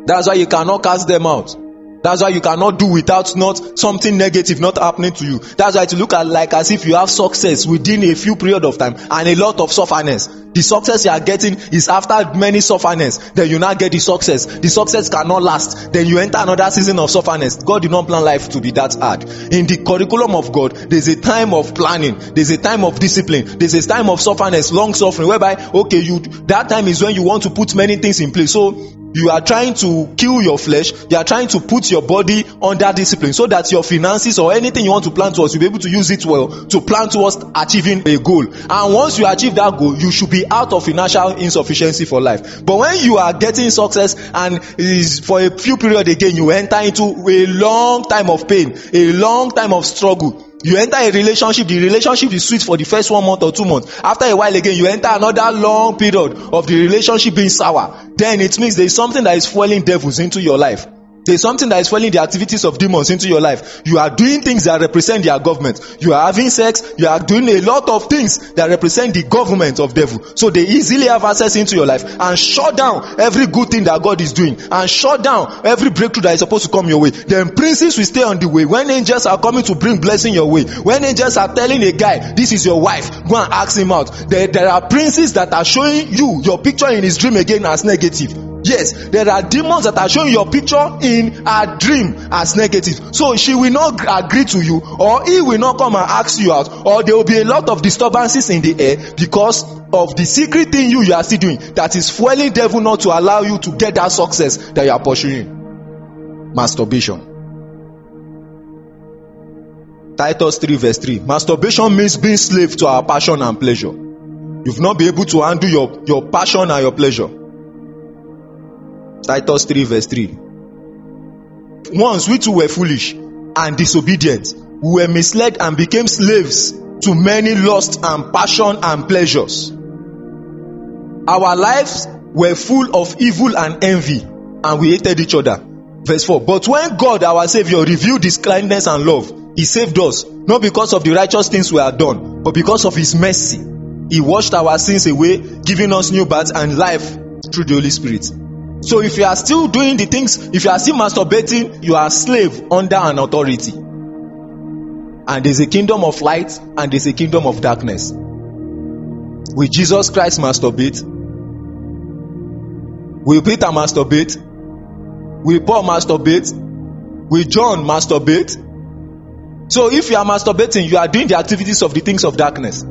That's why you cannot cast them out. That's why you cannot do without not something negative not happening to you. That's why to look at like as if you have success within a few period of time and a lot of sufferness. The success you are getting is after many sufferness. Then you now get the success. The success cannot last. Then you enter another season of sufferness. God did not plan life to be that hard. In the curriculum of God, there's a time of planning. There's a time of discipline. There's a time of sufferness, long suffering, whereby, okay, that time is when you want to put many things in place. So you are trying to kill your flesh. You are trying to put your body under discipline so that your finances or anything you want to plan towards, you'll be able to use it well to plan towards achieving a goal. And once you achieve that goal, you should be out of financial insufficiency for life. But when you are getting success and is for a few period again, you enter into a long time of pain, a long time of struggle. You enter a relationship, the relationship is sweet for the first 1 month or 2 months. After a while again, you enter another long period of the relationship being sour. Then it means there is something that is fueling devils into your life. There is something that is fueling the activities of demons into your life. You are doing things that represent their government. You are having sex. You are doing a lot of things that represent the government of devil. So they easily have access into your life and shut down every good thing that God is doing and shut down every breakthrough that is supposed to come your way. Then princes will stay on the way. When angels are coming to bring blessing your way, when angels are telling a guy, this is your wife, go and ask him out. There are princes that are showing you your picture in his dream again as negative. Yes, there are demons that are showing your picture in a dream as negative. So she will not agree to you, or he will not come and ask you out, or there will be a lot of disturbances in the air because of the secret thing you are still doing that is fueling devil not to allow you to get that success that you are pursuing. Masturbation. Titus 3 verse 3. Masturbation means being slave to our passion and pleasure. You've not been able to handle your passion and your pleasure. Titus 3 verse 3. Once we too were foolish and disobedient, we were misled and became slaves to many lusts and passion and pleasures. Our lives were full of evil and envy, and we hated each other. Verse 4. But when God our Savior revealed his kindness and love, he saved us, not because of the righteous things we had done, but because of his mercy. He washed our sins away, giving us new birth and life through the Holy Spirit. So if you are still doing the things, if you are still masturbating, you are a slave under an authority. And there's a kingdom of light and there's a kingdom of darkness. Will Jesus Christ masturbate? Will Peter masturbate? Will Paul masturbate? Will John masturbate? So if you are masturbating, you are doing the activities of the things of darkness.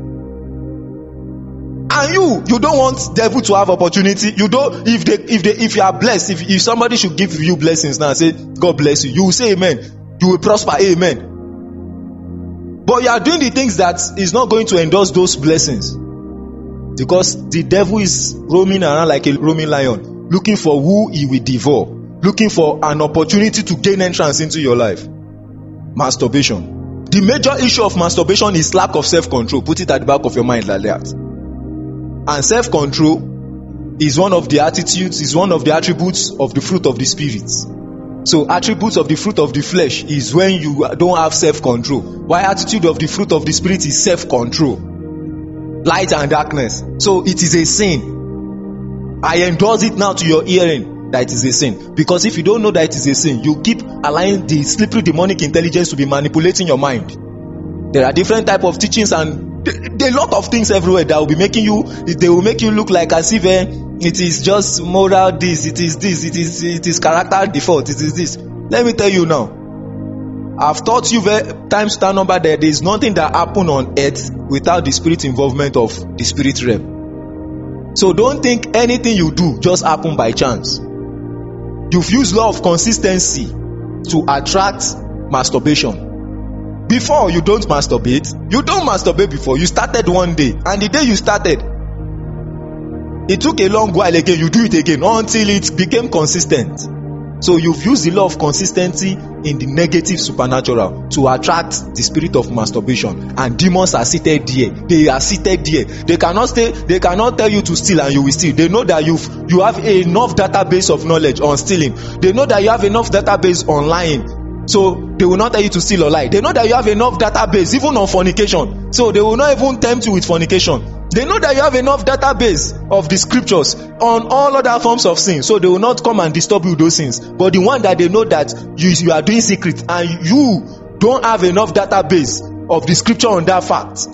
And you don't want devil to have opportunity. You don't, if you are blessed, if somebody should give you blessings now and say, God bless you, you will say amen. You will prosper, amen. But you are doing the things that is not going to endorse those blessings. Because the devil is roaming around like a roaming lion, looking for who he will devour, looking for an opportunity to gain entrance into your life. Masturbation. The major issue of masturbation is lack of self-control. Put it at the back of your mind like that. And self-control is one of the attitudes, is one of the attributes of the fruit of the Spirit. So attributes of the fruit of the flesh is when you don't have self-control. While attitude of the fruit of the Spirit is self-control. Light and darkness. So it is a sin. I endorse it now to your hearing that it is a sin. Because if you don't know that it is a sin, you keep allowing the slippery demonic intelligence to be manipulating your mind. There are different types of teachings and there are a lot of things everywhere that will be making you, they will make you look like as if it is just moral this, it is character default, it is this. Let me tell you now, I've taught you times to number that there is nothing that happen on earth without the spirit involvement of the spirit realm. So don't think anything you do just happen by chance. You've used law of consistency to attract masturbation. Before you don't masturbate before. You started one day, and the day you started, it took a long while again, you do it again until it became consistent. So you've used the law of consistency in the negative supernatural to attract the spirit of masturbation, and demons are seated there. They are seated there. They cannot tell you to steal and you will steal. They know that you have enough database of knowledge on stealing. They know that you have enough database on lying, so they will not tell you to steal or lie. They know that you have enough database even on fornication, so they will not even tempt you with fornication. They know that you have enough database of the scriptures on all other forms of sin, so they will not come and disturb you with those sins. But the one that they know that you are doing secret and you don't have enough database of the scripture on that fact,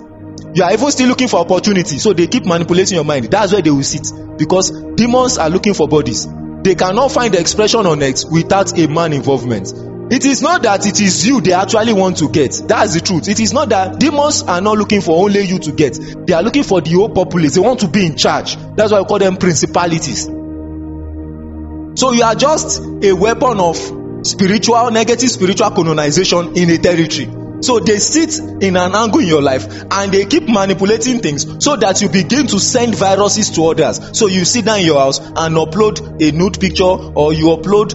you are even still looking for opportunity, so they keep manipulating your mind. That's where they will sit, because demons are looking for bodies. They cannot find the expression on earth without a man involvement. It is not that it is you they actually want to get. That's the truth. It is not that demons are not looking for only you to get. They are looking for the whole populace. They want to be in charge. That's why we call them principalities. So you are just a weapon of negative spiritual colonization in a territory. So they sit in an angle in your life and they keep manipulating things so that you begin to send viruses to others. So you sit down in your house and upload a nude picture, or you upload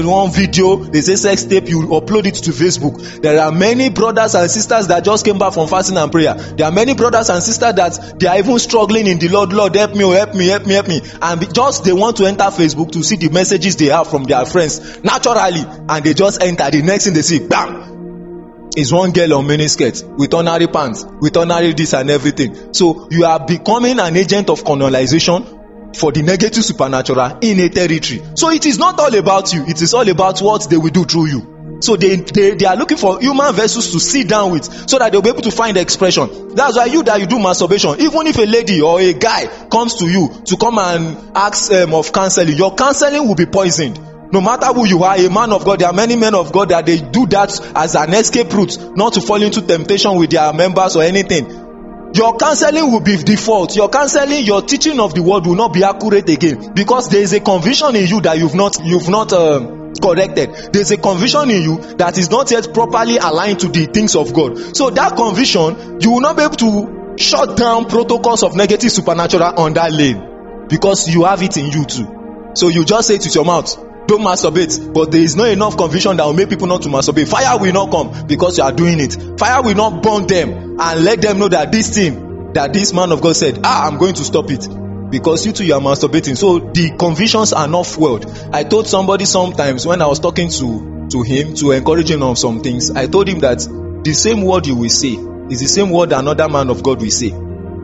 one video, they say sex tape, you upload it to Facebook. There are many brothers and sisters that just came back from fasting and prayer. There are many brothers and sisters that they are even struggling in the Lord. Lord, help me, help me, help me, help me. And just they want to enter Facebook to see the messages they have from their friends naturally, and they just enter. The next thing they see, bam, is one girl on miniskirt with honorary pants, with honorary this and everything. So you are becoming an agent of colonization for the negative supernatural in a territory. So it is not all about you. It is all about what they will do through you. So they are looking for human vessels to sit down with, so that they'll be able to find the expression. That's why you do masturbation, even if a lady or a guy comes to you to come and ask of counseling, your counseling will be poisoned. No matter who you are, a man of God, there are many men of God that they do that as an escape route, not to fall into temptation with their members or anything. Your counseling will be default. Your counseling, your teaching of the word will not be accurate again, because there is a conviction in you that you've not corrected. There is a conviction in you that is not yet properly aligned to the things of God. So that conviction, you will not be able to shut down protocols of negative supernatural on that lane, because you have it in you too. So you just say it with your mouth, don't masturbate, but there is not enough conviction that will make people not to masturbate. Fire will not come because you are doing it. Fire will not burn them and let them know that this thing that this man of God said, I'm going to stop it, because you are masturbating. So the convictions are not fueled. I told somebody sometimes when I was talking to him to encourage him on some things, I told him that the same word you will say is the same word another man of God will say.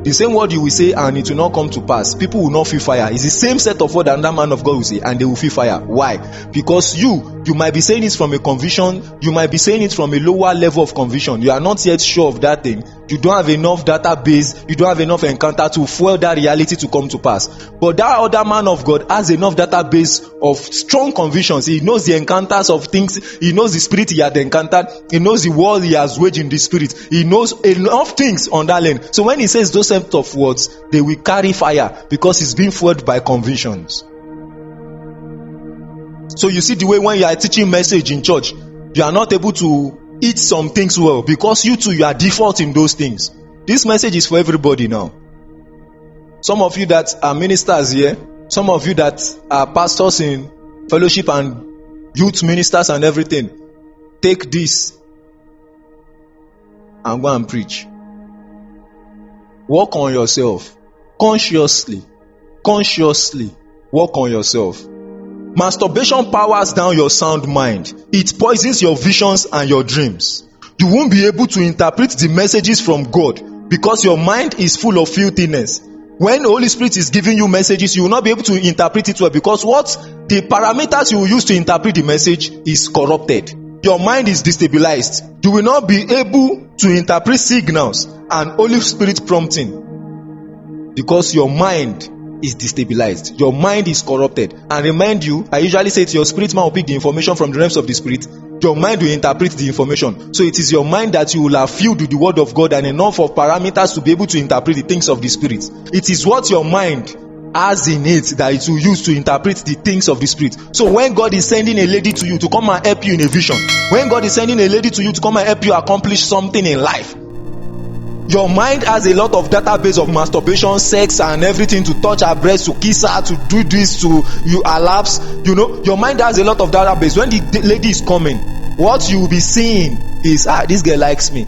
The same word you will say and it will not come to pass. People will not feel fire. It's the same set of word another man of God will say and they will feel fire. Why? Because you might be saying it from a conviction. You might be saying it from a lower level of conviction. You are not yet sure of that thing. You don't have enough database. You don't have enough encounter to fuel that reality to come to pass. But that other man of God has enough database of strong convictions. He knows the encounters of things. He knows the spirit he had encountered. He knows the war he has waged in the spirit. He knows enough things on that lane. So when he says those set of words, they will carry fire because it's being fueled by convictions. So you see the way when you are teaching message in church, you are not able to eat some things well because you are default in those things. This message is for everybody now. Some of you that are ministers here, some of you that are pastors in fellowship and youth ministers and everything, take this and go and preach. Work on yourself. Consciously work on yourself. Masturbation powers down your sound mind. It poisons your visions and your dreams. You won't be able to interpret the messages from God because your mind is full of filthiness. When the Holy Spirit is giving you messages, you will not be able to interpret it well because the parameters you will use to interpret the message is corrupted. Your mind is destabilized. You will not be able to interpret signals and Holy Spirit prompting because your mind is destabilized. Your mind is corrupted. And remind you, I usually say your spirit man will pick the information from the realms of the spirit. Your mind will interpret the information. So it is your mind that you will have filled with the word of God and enough of parameters to be able to interpret the things of the spirit. It is what your mind has in it that it will use to interpret the things of the spirit. So when God is sending a lady to you to come and help you in a vision, when God is sending a lady to you to come and help you accomplish something in life, your mind has a lot of database of masturbation, sex and everything, to touch her breast, to kiss her, to do this, to you her laps. Your mind has a lot of database. When the lady is coming, what you will be seeing is, this girl likes me,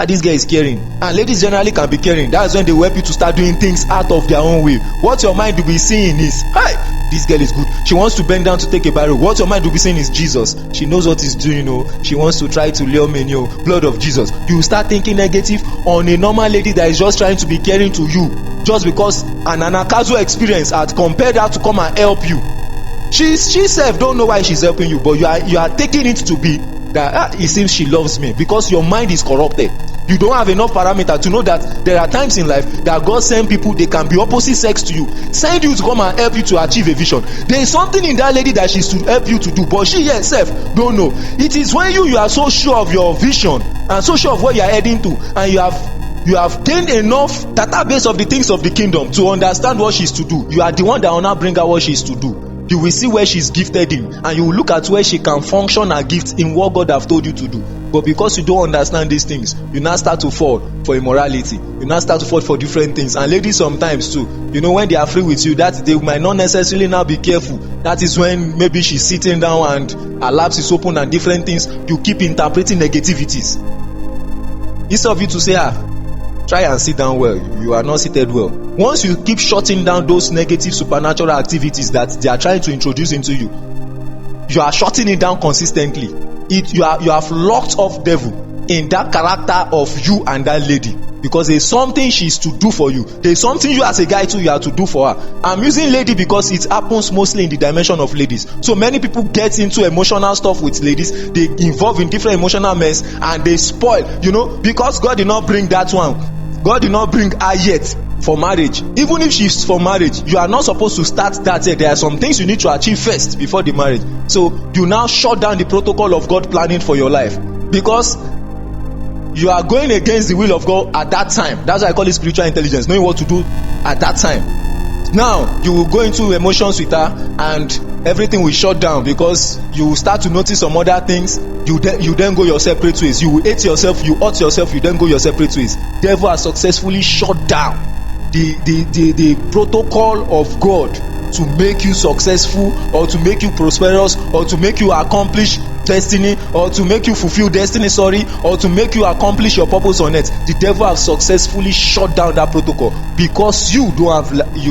this girl is caring. And ladies generally can be caring. That's when they help you to start doing things out of their own way. What your mind will be seeing is, this girl is good, she wants to bend down to take a barrel. What your mind will be saying is, Jesus, she knows what he's doing, she wants to try to lure me, blood of Jesus. You start thinking negative on a normal lady that is just trying to be caring to you, just because an anakazo experience had compelled her to come and help you. She self don't know why she's helping you, but you are taking it to be that it seems she loves me, because your mind is corrupted. You don't have enough parameter to know that there are times in life that God send people, they can be opposite sex to you, send you to come and help you to achieve a vision. There is something in that lady that she's to help you to do, but she herself don't know. It is when you are so sure of your vision and so sure of where you are heading to, and you have gained enough database of the things of the kingdom to understand what she's to do. You are the one that will now bring her what she's to do. You will see where she's gifted in, and you will look at where she can function her gift in what God have told you to do. But because you don't understand these things, you now start to fall for immorality. You now start to fall for different things. And ladies sometimes too, when they are free with you, that they might not necessarily now be careful. That is when maybe she's sitting down and her laps is open and different things. You keep interpreting negativities. Instead of you to say, try and sit down well, you are not seated well. Once you keep shutting down those negative supernatural activities that they are trying to introduce into you, you are shutting it down consistently. You have locked off devil in that character of you and that lady, because there's something she's to do for you. There's something you as a guy too, you have to do for her. I'm using lady because it happens mostly in the dimension of ladies. So many people get into emotional stuff with ladies. They involve in different emotional mess and they spoil, because God did not bring that one. God did not bring her yet for marriage. Even if she's for marriage, you are not supposed to start that yet. There are some things you need to achieve first before the marriage. So you now shut down the protocol of God planning for your life, because you are going against the will of God at that time. That's why I call it spiritual intelligence, knowing what to do at that time. Now you will go into emotions with her and everything will shut down, because you will start to notice some other things. You then go your separate ways. You will hate yourself, you hurt yourself, you then go your separate ways. Devil has successfully shut down the protocol of God to make you successful, or to make you prosperous, or to make you accomplish destiny, or to make you fulfill destiny, or to make you accomplish your purpose on earth. The devil has successfully shut down that protocol, because you don't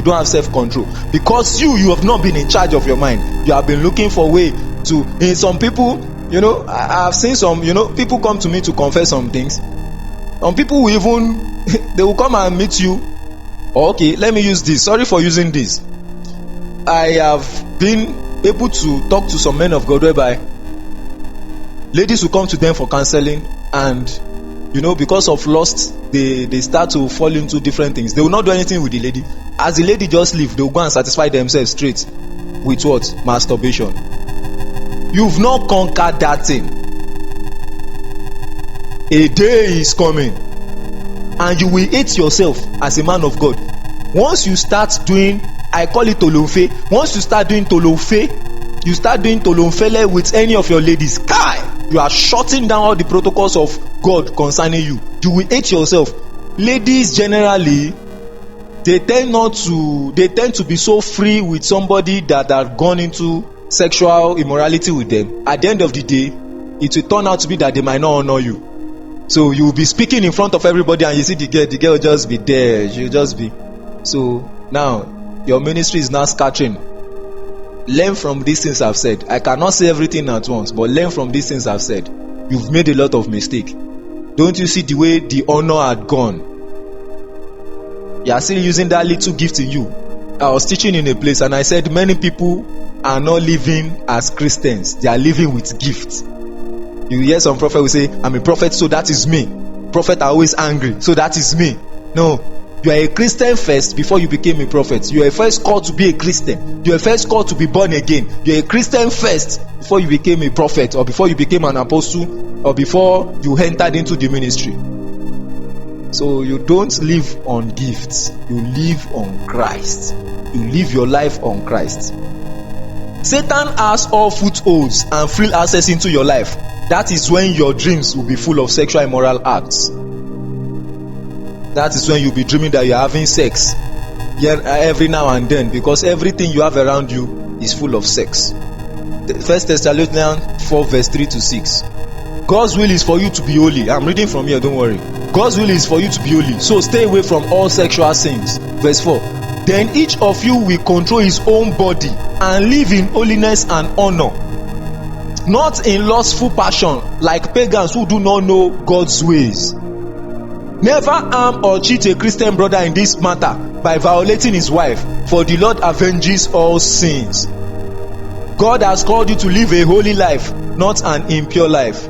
have self-control, because you have not been in charge of your mind. You have been looking for way to. In some people, I've seen some, people come to me to confess some things. Some people will even they will come and meet you. Okay, let me use this. Sorry for using this. I have been able to talk to some men of God whereby ladies will come to them for counseling, and because of lust, they start to fall into different things. They will not do anything with the lady. As the lady just leave, they will go and satisfy themselves straight with what? Masturbation. You've not conquered that thing. A day is coming and you will hate yourself as a man of God. Once you start doing, I call it tolonfe. Once you start doing tolonfe, you start doing tolonfele with any of your ladies, you are shutting down all the protocols of God concerning you. You will hate yourself. Ladies generally, they tend to be so free with somebody that have gone into sexual immorality with them. At the end of the day, it will turn out to be that they might not honor you. So you will be speaking in front of everybody, and you see the girl will just be there. She'll just be. So now your ministry is now scattering. Learn from these things I've said. I cannot say everything at once, but learn from these things I've said. You've made a lot of mistake. Don't you see the way the honor had gone? You are still using that little gift in you. I was teaching in a place and I said many people are not living as Christians. They are living with gifts. You hear some prophet will say, I'm a prophet, so that is me. Prophets are always angry, so that is me. No, you are a Christian first before you became a prophet. You are first called to be a Christian. You are first called to be born again. You are a Christian first before you became a prophet, or before you became an apostle, or before you entered into the ministry. So you don't live on gifts. You live on Christ. You live your life on Christ. Satan has all footholds and free access into your life. That is when your dreams will be full of sexual immoral acts. That is when you'll be dreaming that you're having sex every now and then, because everything you have around you is full of sex. First Thessalonians 4 verse 3 to 6. God's will is for you to be holy. I'm reading from here, don't worry. God's will is for you to be holy, so stay away from all sexual sins. Verse 4. Then each of you will control his own body and live in holiness and honor, not in lustful passion like pagans who do not know God's ways. Never harm or cheat a Christian brother in this matter by violating his wife, for the Lord avenges all sins. God has called you to live a holy life, not an impure life.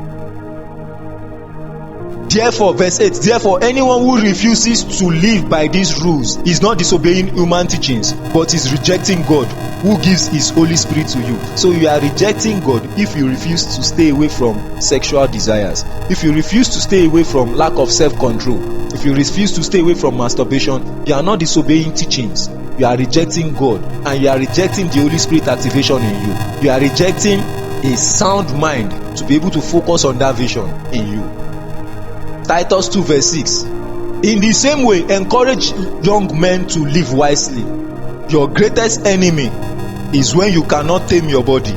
Therefore, verse 8, therefore anyone who refuses to live by these rules is not disobeying human teachings, but is rejecting God, who gives his Holy Spirit to you. So you are rejecting God if you refuse to stay away from sexual desires, if you refuse to stay away from lack of self-control, if you refuse to stay away from masturbation. You are not disobeying teachings, you are rejecting God, and you are rejecting the Holy Spirit activation in you. You are rejecting a sound mind to be able to focus on that vision in you. Titus 2 verse 6. In the same way, encourage young men to live wisely. Your greatest enemy is when you cannot tame your body.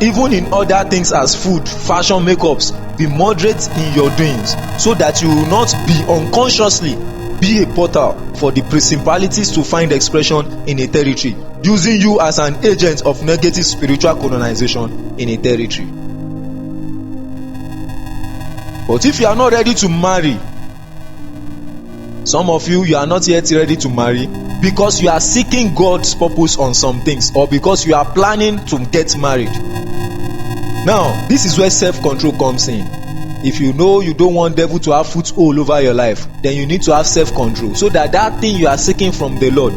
Even in other things as food, fashion, makeups, be moderate in your doings, so that you will not be unconsciously be a portal for the principalities to find expression in a territory, using you as an agent of negative spiritual colonization in a territory. But if you are not ready to marry, some of you are not yet ready to marry because you are seeking God's purpose on some things, or because you are planning to get married. Now, this is where self-control comes in. If you know you don't want devil to have foothold over your life, then you need to have self-control, so that that thing you are seeking from the Lord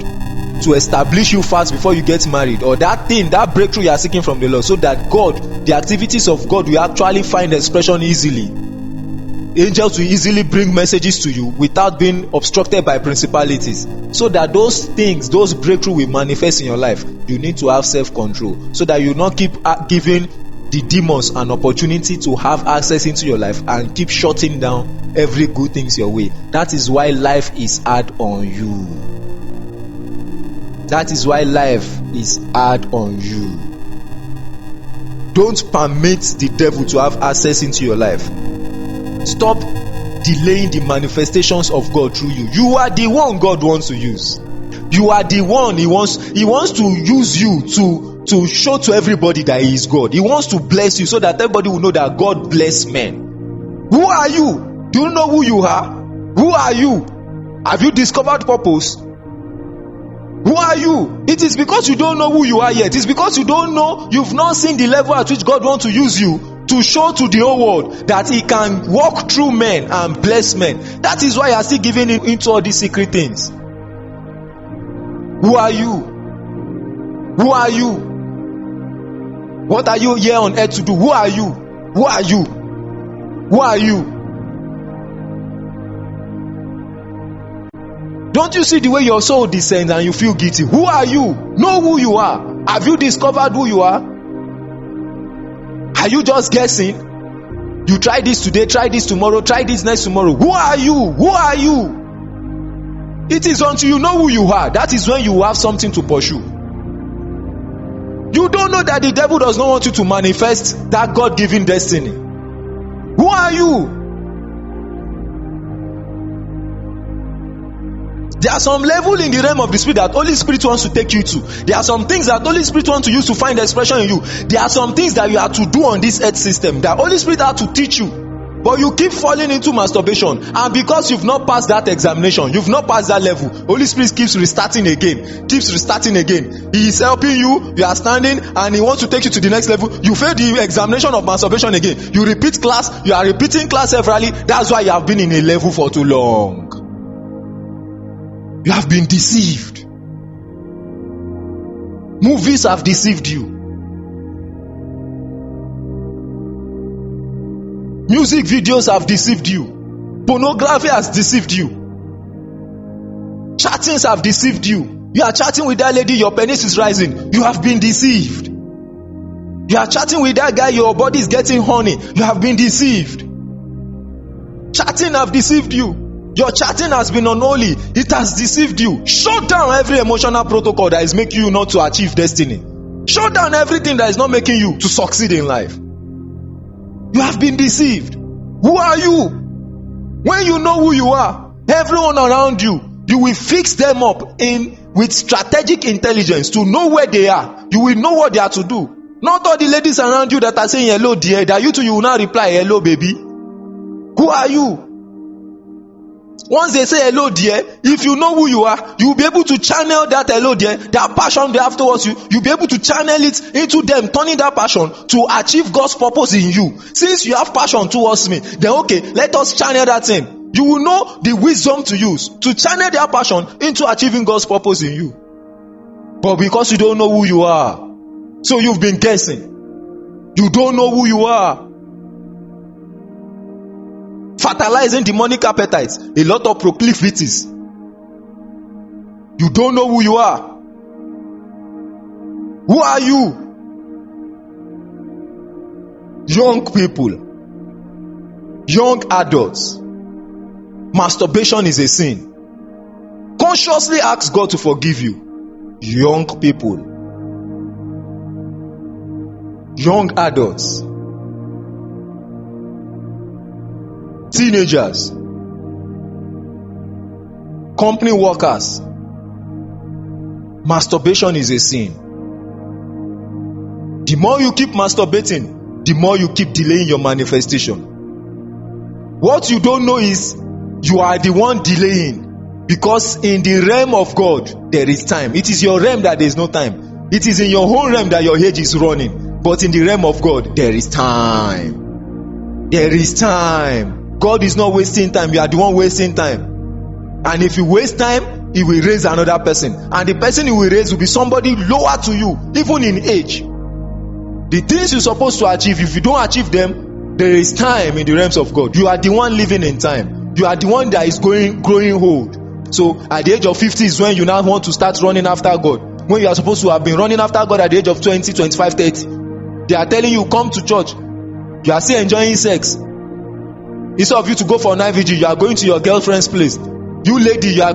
to establish you fast before you get married, or that thing, that breakthrough you are seeking from the Lord, so that God, the activities of God will actually find expression easily. Angels will easily bring messages to you without being obstructed by principalities, so that those things, those breakthrough will manifest in your life. You need to have self-control, so that you not keep giving the demons an opportunity to have access into your life and keep shutting down every good things your way. That is why life is hard on you. That is why life is hard on you. Don't permit the devil to have access into your life. Stop delaying the manifestations of God through you. You are the one God wants to use. You are the one He wants to use you to show to everybody that He is God. He wants to bless you so that everybody will know that God bless men. Who are you? Do you know who you are? Who are you? Have you discovered purpose? Who are you? It is because you don't know who you are yet. It's because you don't know, you've not seen the level at which God wants to use you to show to the whole world that He can walk through men and bless men. That is why you are still giving into all these secret things. Who are you? Who are you? What are you here on earth to do? Who are you? Who are you? Who are you? Don't you see the way your soul descends and you feel guilty? Who are you? Know who you are. Have you discovered who you are? Are you just guessing? You try this today, try this tomorrow, try this next tomorrow. Who are you? Who are you? It is until you know who you are, that is when you have something to pursue. You don't know that the devil does not want you to manifest that God-given destiny. Who are you? There are some level in the realm of the spirit that Holy Spirit wants to take you to. There are some things that Holy Spirit wants to use to find expression in you. There are some things that you have to do on this earth system that Holy Spirit has to teach you. But you keep falling into masturbation, and because you've not passed that examination, you've not passed that level, Holy Spirit keeps restarting again. He is helping you, you are standing, and He wants to take you to the next level. You fail the examination of masturbation again. You repeat class, you are repeating class severally. That's why you have been in a level for too long. You have been deceived. Movies have deceived you. Music videos have deceived you. Pornography has deceived you. Chattings have deceived you. You are chatting with that lady, your penis is rising. You have been deceived. You are chatting with that guy, your body is getting horny. You have been deceived. Chatting have deceived you. Your chatting has been unholy. It has deceived you. Shut down every emotional protocol that is making you not to achieve destiny. Shut down everything that is not making you to succeed in life. You have been deceived. Who are you? When you know who you are, everyone around you, you will fix them up with strategic intelligence to know where they are. You will know what they are to do. Not all the ladies around you that are saying hello dear, that you too, you will not reply hello baby. Who are you? Once they say hello dear, if you know who you are, you will be able to channel that hello dear, that passion they have towards you. You'll be able to channel it into them, turning that passion to achieve God's purpose in you. Since you have passion towards me, then okay, let us channel that thing. You will know the wisdom to use to channel their passion into achieving God's purpose in you. But because you don't know who you are, so you've been guessing. You don't know who you are. Fertilizing demonic appetites, a lot of proclivities. You don't know who you are. Who are you? Young people, young adults, masturbation is a sin. Consciously ask God to forgive you. Young people, young adults, teenagers, company workers, masturbation is a sin. The more you keep masturbating, the more you keep delaying your manifestation. What you don't know is you are the one delaying, because in the realm of God there is time. It is your realm that there is no time. It is in your own realm that your age is running, but in the realm of God there is time. There is time. God is not wasting time. You are the one wasting time. And if you waste time, He will raise another person, and the person He will raise will be somebody lower to you, even in age. The things you're supposed to achieve, if you don't achieve them, there is time in the realms of God. You are the one living in time. You are the one that is growing old. So at the age of 50 is when you now want to start running after God, when you are supposed to have been running after God at the age of 20, 25, 30. They are telling you, come to church. You are still enjoying sex. Instead of you to go for night vigil, you are going to your girlfriend's place. You lady, you are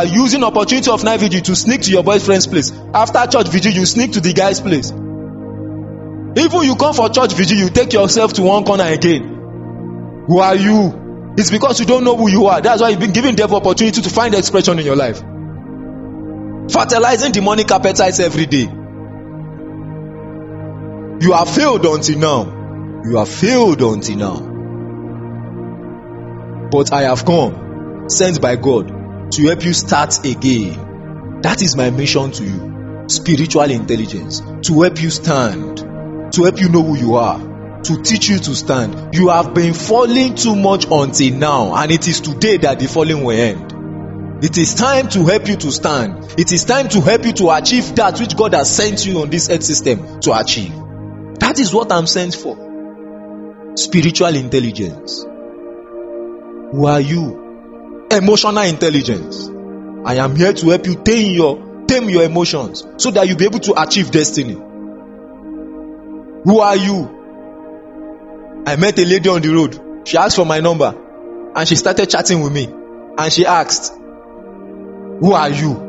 using opportunity of night vigil to sneak to your boyfriend's place. After church vigil, you sneak to the guy's place. Even you come for church vigil, you take yourself to one corner again. Who are you? It's because you don't know who you are. That's why you've been giving devil opportunity to find expression in your life. Fertilizing demonic appetites every day. You have failed until now. You have failed until now. But I have come, sent by God, to help you start again. That is my mission to you. Spiritual intelligence. To help you stand. To help you know who you are. To teach you to stand. You have been falling too much until now, and it is today that the falling will end. It is time to help you to stand. It is time to help you to achieve that which God has sent you on this earth system to achieve. That is what I'm sent for. Spiritual intelligence. Who are you? Emotional intelligence. I am here to help you tame your emotions so that you'll be able to achieve destiny. Who are you? I met a lady on the road. She asked for my number and she started chatting with me, and she asked, who are you?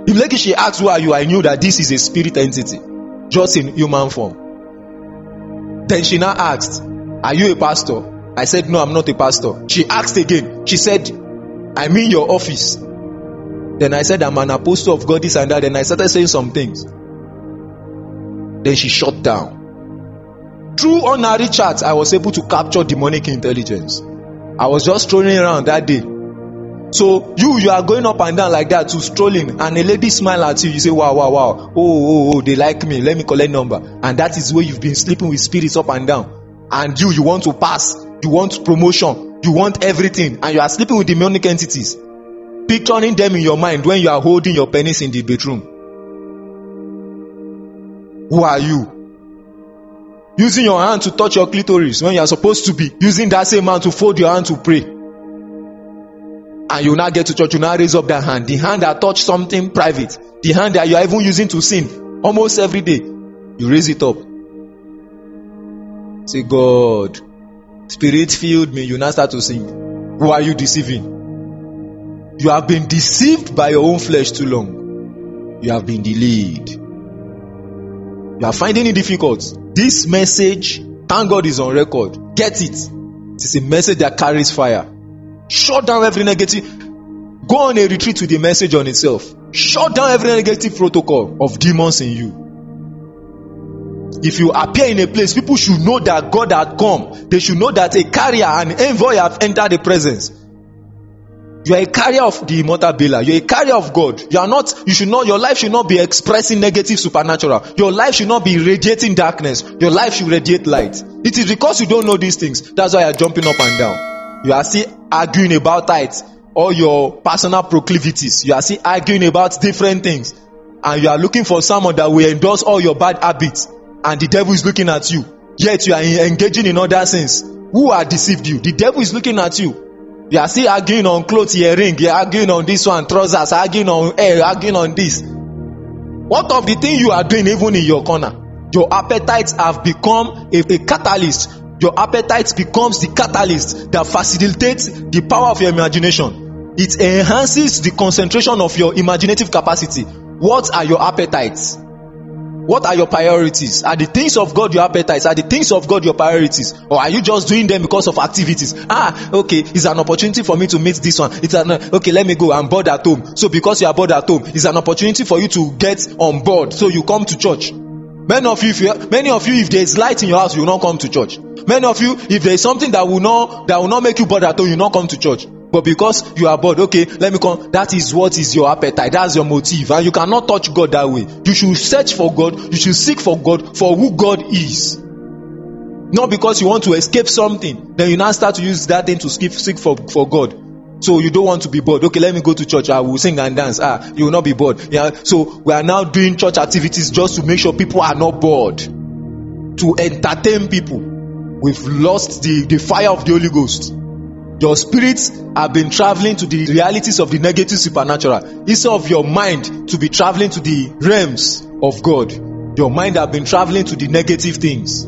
If she asked who are you, I knew that this is a spirit entity just in human form. Then she now asked, are you a pastor? I said, no, I'm not a pastor. She asked again. She said, I'm in your office. Then I said, I'm an apostle of God, this and that. Then I started saying some things. Then she shut down. Through ordinary chats, I was able to capture demonic intelligence. I was just strolling around that day. So you are going up and down like that to strolling, and a lady smile at you. You say, wow. Oh, they like me. Let me collect number. And that is where you've been sleeping with spirits up and down. And you want to pass. You want promotion. You want everything. And you are sleeping with demonic entities. Picturing them in your mind when you are holding your penis in the bedroom. Who are you? Using your hand to touch your clitoris when you are supposed to be using that same hand to fold your hand to pray. And you now get to church, you now raise up that hand. The hand that touched something private. The hand that you are even using to sin almost every day. You raise it up. Say, God, Spirit filled me. You now start to sing. Who are you deceiving? You have been deceived by your own flesh too long. You have been delayed. You are finding it difficult. This message, thank God, is on record. Get it. It is a message that carries fire. Shut down every negative. Go on a retreat with the message on itself. Shut down every negative protocol of demons in you. If you appear in a place, people should know that God had come. They should know that a carrier, an envoy have entered the presence. You are a carrier of the immortal Bela. You are a carrier of God. Your life should not be expressing negative supernatural. Your life should not be radiating darkness. Your life should radiate light. It is because you don't know these things. That's why you are jumping up and down. You are still arguing about tithes or your personal proclivities. You are still arguing about different things. And you are looking for someone that will endorse all your bad habits. And the devil is looking at you. Yet you are engaging in other sins. Who have deceived you? The devil is looking at you. You are still arguing on clothes, earring. You are arguing on this one, trousers, arguing on hair, arguing on this. What of the thing you are doing even in your corner? Your appetites have become a catalyst. Your appetite becomes the catalyst that facilitates the power of your imagination. It enhances the concentration of your imaginative capacity. What are your appetites? What are your priorities? Are the things of God your appetites? Are the things of God your priorities? Or are you just doing them because of activities? Okay, it's an opportunity for me to meet this one. Okay, let me go. I'm bored at home. So because you are bored at home, it's an opportunity for you to get on board. So you come to church. Many of you, if there is light in your house, you will not come to church. Many of you, if there is something that will not make you bored at home, you will not come to church. But because you are bored, okay, let me come. That is what is your appetite. That's your motive. And you cannot touch God that way. You should search for God. You should seek for God for who God is. Not because you want to escape something. Then you now start to use that thing to seek for God. So you don't want to be bored. Okay, let me go to church. I will sing and dance. You will not be bored. Yeah. So we are now doing church activities just to make sure people are not bored. To entertain people. We've lost the fire of the Holy Ghost. Your spirits have been traveling to the realities of the negative supernatural instead of your mind to be traveling to the realms of God. Your mind have been traveling to the negative things.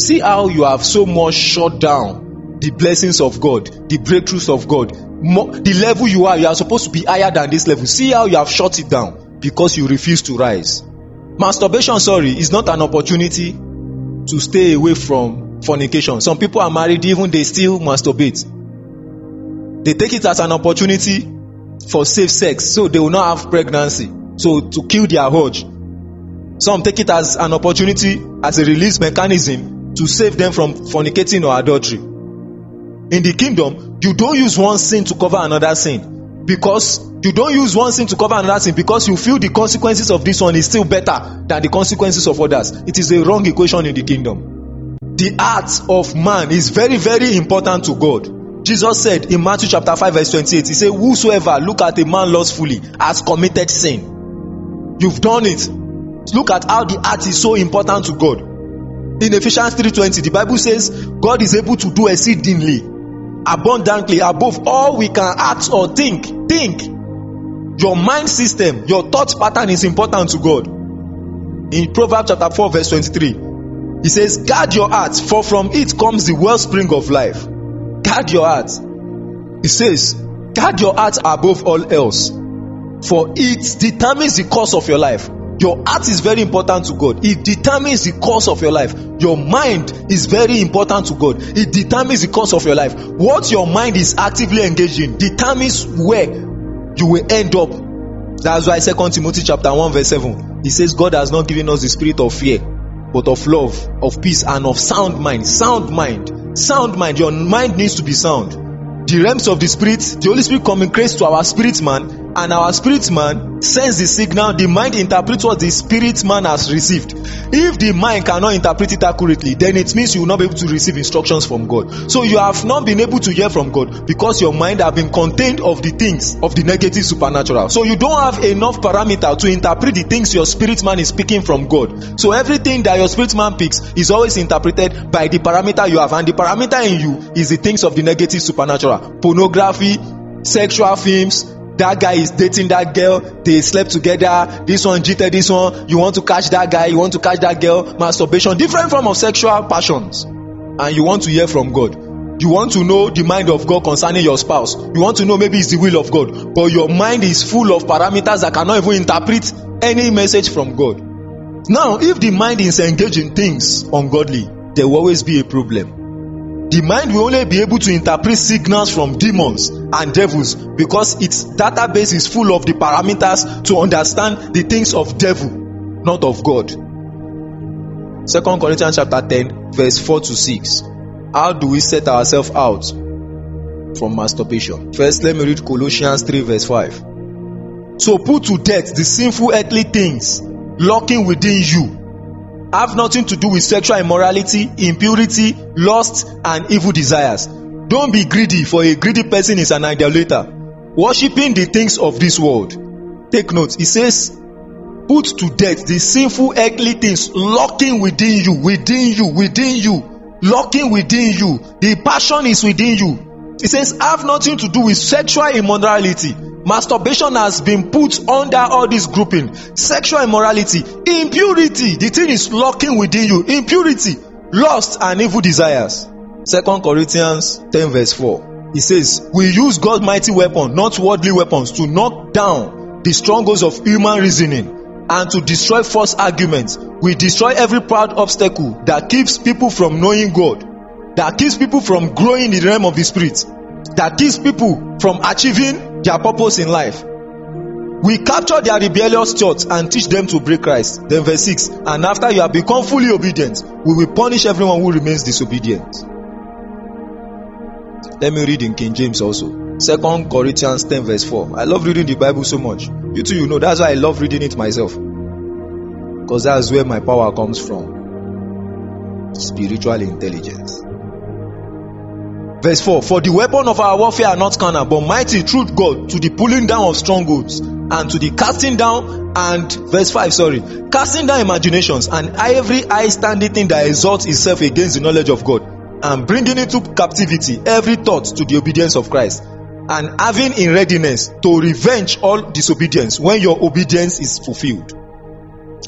See how you have so much shut down the blessings of God, the breakthroughs of God. The level you are supposed to be higher than this level. See how you have shut it down because you refuse to rise. Masturbation, is not an opportunity to stay away from fornication. Some people are married, even they still masturbate. They take it as an opportunity for safe sex, so they will not have pregnancy. So to kill their urge. Some take it as an opportunity, as a release mechanism to save them from fornicating or adultery. In the kingdom, you don't use one sin to cover another sin. Because you don't use one sin to cover another sin because you feel the consequences of this one is still better than the consequences of others. It is a wrong equation in the kingdom. The heart of man is very, very important to God. Jesus said in Matthew chapter 5 verse 28, he said, whosoever look at a man lustfully has committed sin. You've done it. Look at how the heart is so important to God. In Ephesians 3:20, the Bible says, God is able to do exceedingly, abundantly, above all we can ask or think. Think. Your mind system, your thought pattern is important to God. In Proverbs chapter 4 verse 23, he says, guard your heart, for from it comes the wellspring of life. Guard your heart. He says, guard your heart above all else, for it determines the course of your life. Your heart is very important to God. It determines the course of your life. Your mind is very important to God. It determines the course of your life. What your mind is actively engaged in determines where you will end up. That's why 2 Timothy chapter 1 verse 7, he says, God has not given us the spirit of fear, but of love, of peace, and of sound mind. Sound mind. Sound mind. Your mind needs to be sound. The realms of the spirit, the Holy Spirit communicates to our spirit man, and our spirit man sends the signal. The mind interprets what the spirit man has received. If the mind cannot interpret it accurately, then it means you will not be able to receive instructions from God. So you have not been able to hear from God because your mind have been contained of the things of the negative supernatural. So you don't have enough parameter to interpret the things your spirit man is speaking from God. So everything that your spirit man picks is always interpreted by the parameter you have, and the parameter in you is the things of the negative supernatural. Pornography, sexual films. That guy is dating that girl, they slept together, this one cheated this one, you want to catch that guy, you want to catch that girl. Masturbation, different form of sexual passions. And you want to hear from God. You want to know the mind of God concerning your spouse. You want to know maybe it's the will of God, but your mind is full of parameters that cannot even interpret any message from God. Now, if the mind is engaged in things ungodly, there will always be a problem. The mind will only be able to interpret signals from demons and devils because its database is full of the parameters to understand the things of devil, not of God. 2 Corinthians chapter 10, verse 4 to 6. How do we set ourselves out from masturbation? First, let me read Colossians 3, verse 5. So put to death the sinful earthly things lurking within you. Have nothing to do with sexual immorality, impurity, lust, and evil desires. Don't be greedy, for a greedy person is an idolater, worshipping the things of this world. Take note, it says, put to death the sinful earthly things lurking within you, lurking within you. The passion is within you. It says, have nothing to do with sexual immorality. Masturbation has been put under all this grouping. Sexual immorality, impurity, the thing is lurking within you. Impurity, lust, and evil desires. 2 Corinthians 10 verse 4. It says, we use God's mighty weapon, not worldly weapons, to knock down the strongholds of human reasoning and to destroy false arguments. We destroy every proud obstacle that keeps people from knowing God, that keeps people from growing in the realm of the Spirit, that keeps people from achieving their purpose in life. We capture their rebellious thoughts and teach them to break Christ. Then verse 6, and after you have become fully obedient, we will punish everyone who remains disobedient. Let me read in King James also. 2 Corinthians 10 verse 4. I love reading the Bible so much. You too, you know, that's why I love reading it myself. Because that's where my power comes from. Spiritual intelligence. Verse 4, for the weapon of our warfare are not carnal, but mighty through God to the pulling down of strongholds and to the casting down, and verse 5, casting down imaginations and every high standing thing that exalts itself against the knowledge of God, and bringing into captivity every thought to the obedience of Christ, and having in readiness to revenge all disobedience when your obedience is fulfilled.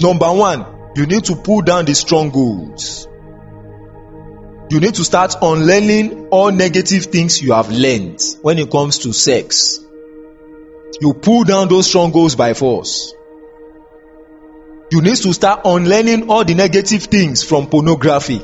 Number 1, you need to pull down the strongholds. You need to start unlearning all negative things you have learned when it comes to sex. You pull down those strongholds by force. You need to start unlearning all the negative things from pornography.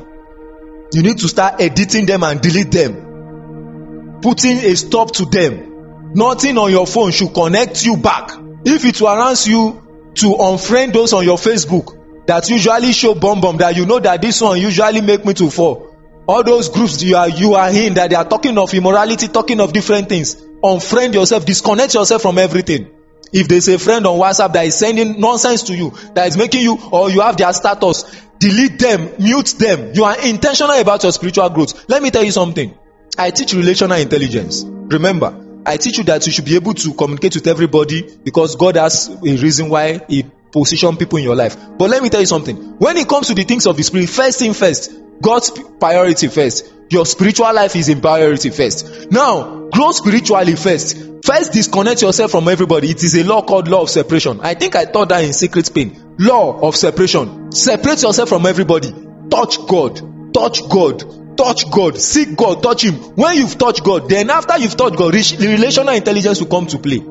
You need to start editing them and delete them, putting a stop to them. Nothing on your phone should connect you back. If it warrants you to unfriend those on your Facebook that usually show bomb that you know that this one usually make me to fall, all those groups you are in that they are talking of immorality, talking of different things, unfriend yourself, disconnect yourself from everything. If there's a friend on WhatsApp that is sending nonsense to you, that is making you, or you have their status, delete them, mute them. You are intentional about your spiritual growth. Let me tell you something. I teach relational intelligence. Remember, I teach you that you should be able to communicate with everybody because God has a reason why He positions people in your life. But let me tell you something. When it comes to the things of the Spirit, first thing first, God's priority first. Your spiritual life is in priority first. Now, grow spiritually first. First, disconnect yourself from everybody. It is a law called law of separation. I think I taught that in Secret Pain. Law of separation. Separate yourself from everybody. Touch God. Touch God. Touch God. Seek God. Touch Him. When you've touched God, then after you've touched God, the relational intelligence will come to play.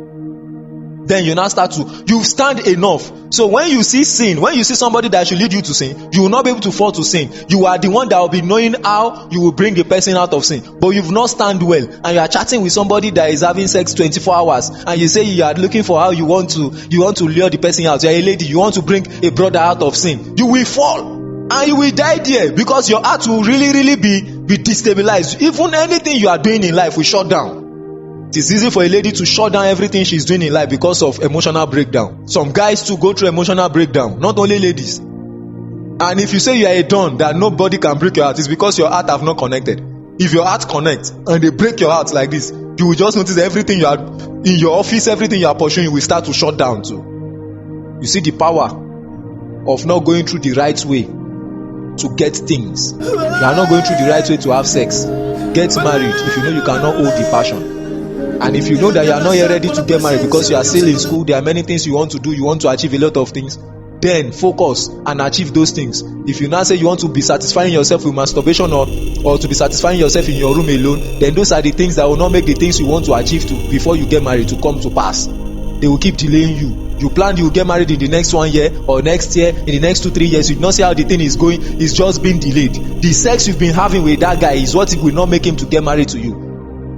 Then you now start to, you stand enough. So when you see sin, when you see somebody that should lead you to sin, you will not be able to fall to sin. You are the one that will be knowing how you will bring a person out of sin. But you've not stand well, and you are chatting with somebody that is having sex 24 hours, and you say you are looking for how you want to lure the person out. You are a lady, you want to bring a brother out of sin. You will fall, and you will die there because your heart will really be destabilized. Even anything you are doing in life will shut down. It is easy for a lady to shut down everything she's doing in life because of emotional breakdown. Some guys too go through emotional breakdown, not only ladies. And if you say you are a don that nobody can break your heart, it's because your heart have not connected. If your heart connects and they break your heart like this, you will just notice everything you are in your office, everything you are pursuing, you will start to shut down too. You see the power of not going through the right way to get things. You are not going through the right way to have sex. Get married if you know you cannot hold the passion. And if you know that you are not yet ready to get married because you are still in school, there are many things you want to do, you want to achieve a lot of things, then focus and achieve those things. If you now say you want to be satisfying yourself with masturbation or to be satisfying yourself in your room alone, then those are the things that will not make the things you want to achieve before you get married to come to pass. they will keep delaying you. You plan you will get married in the next 1 year or next year, in the next 2-3 years. You do not see how the thing is going. It's just been delayed. The sex you've been having with that guy is what will not make him to get married to you.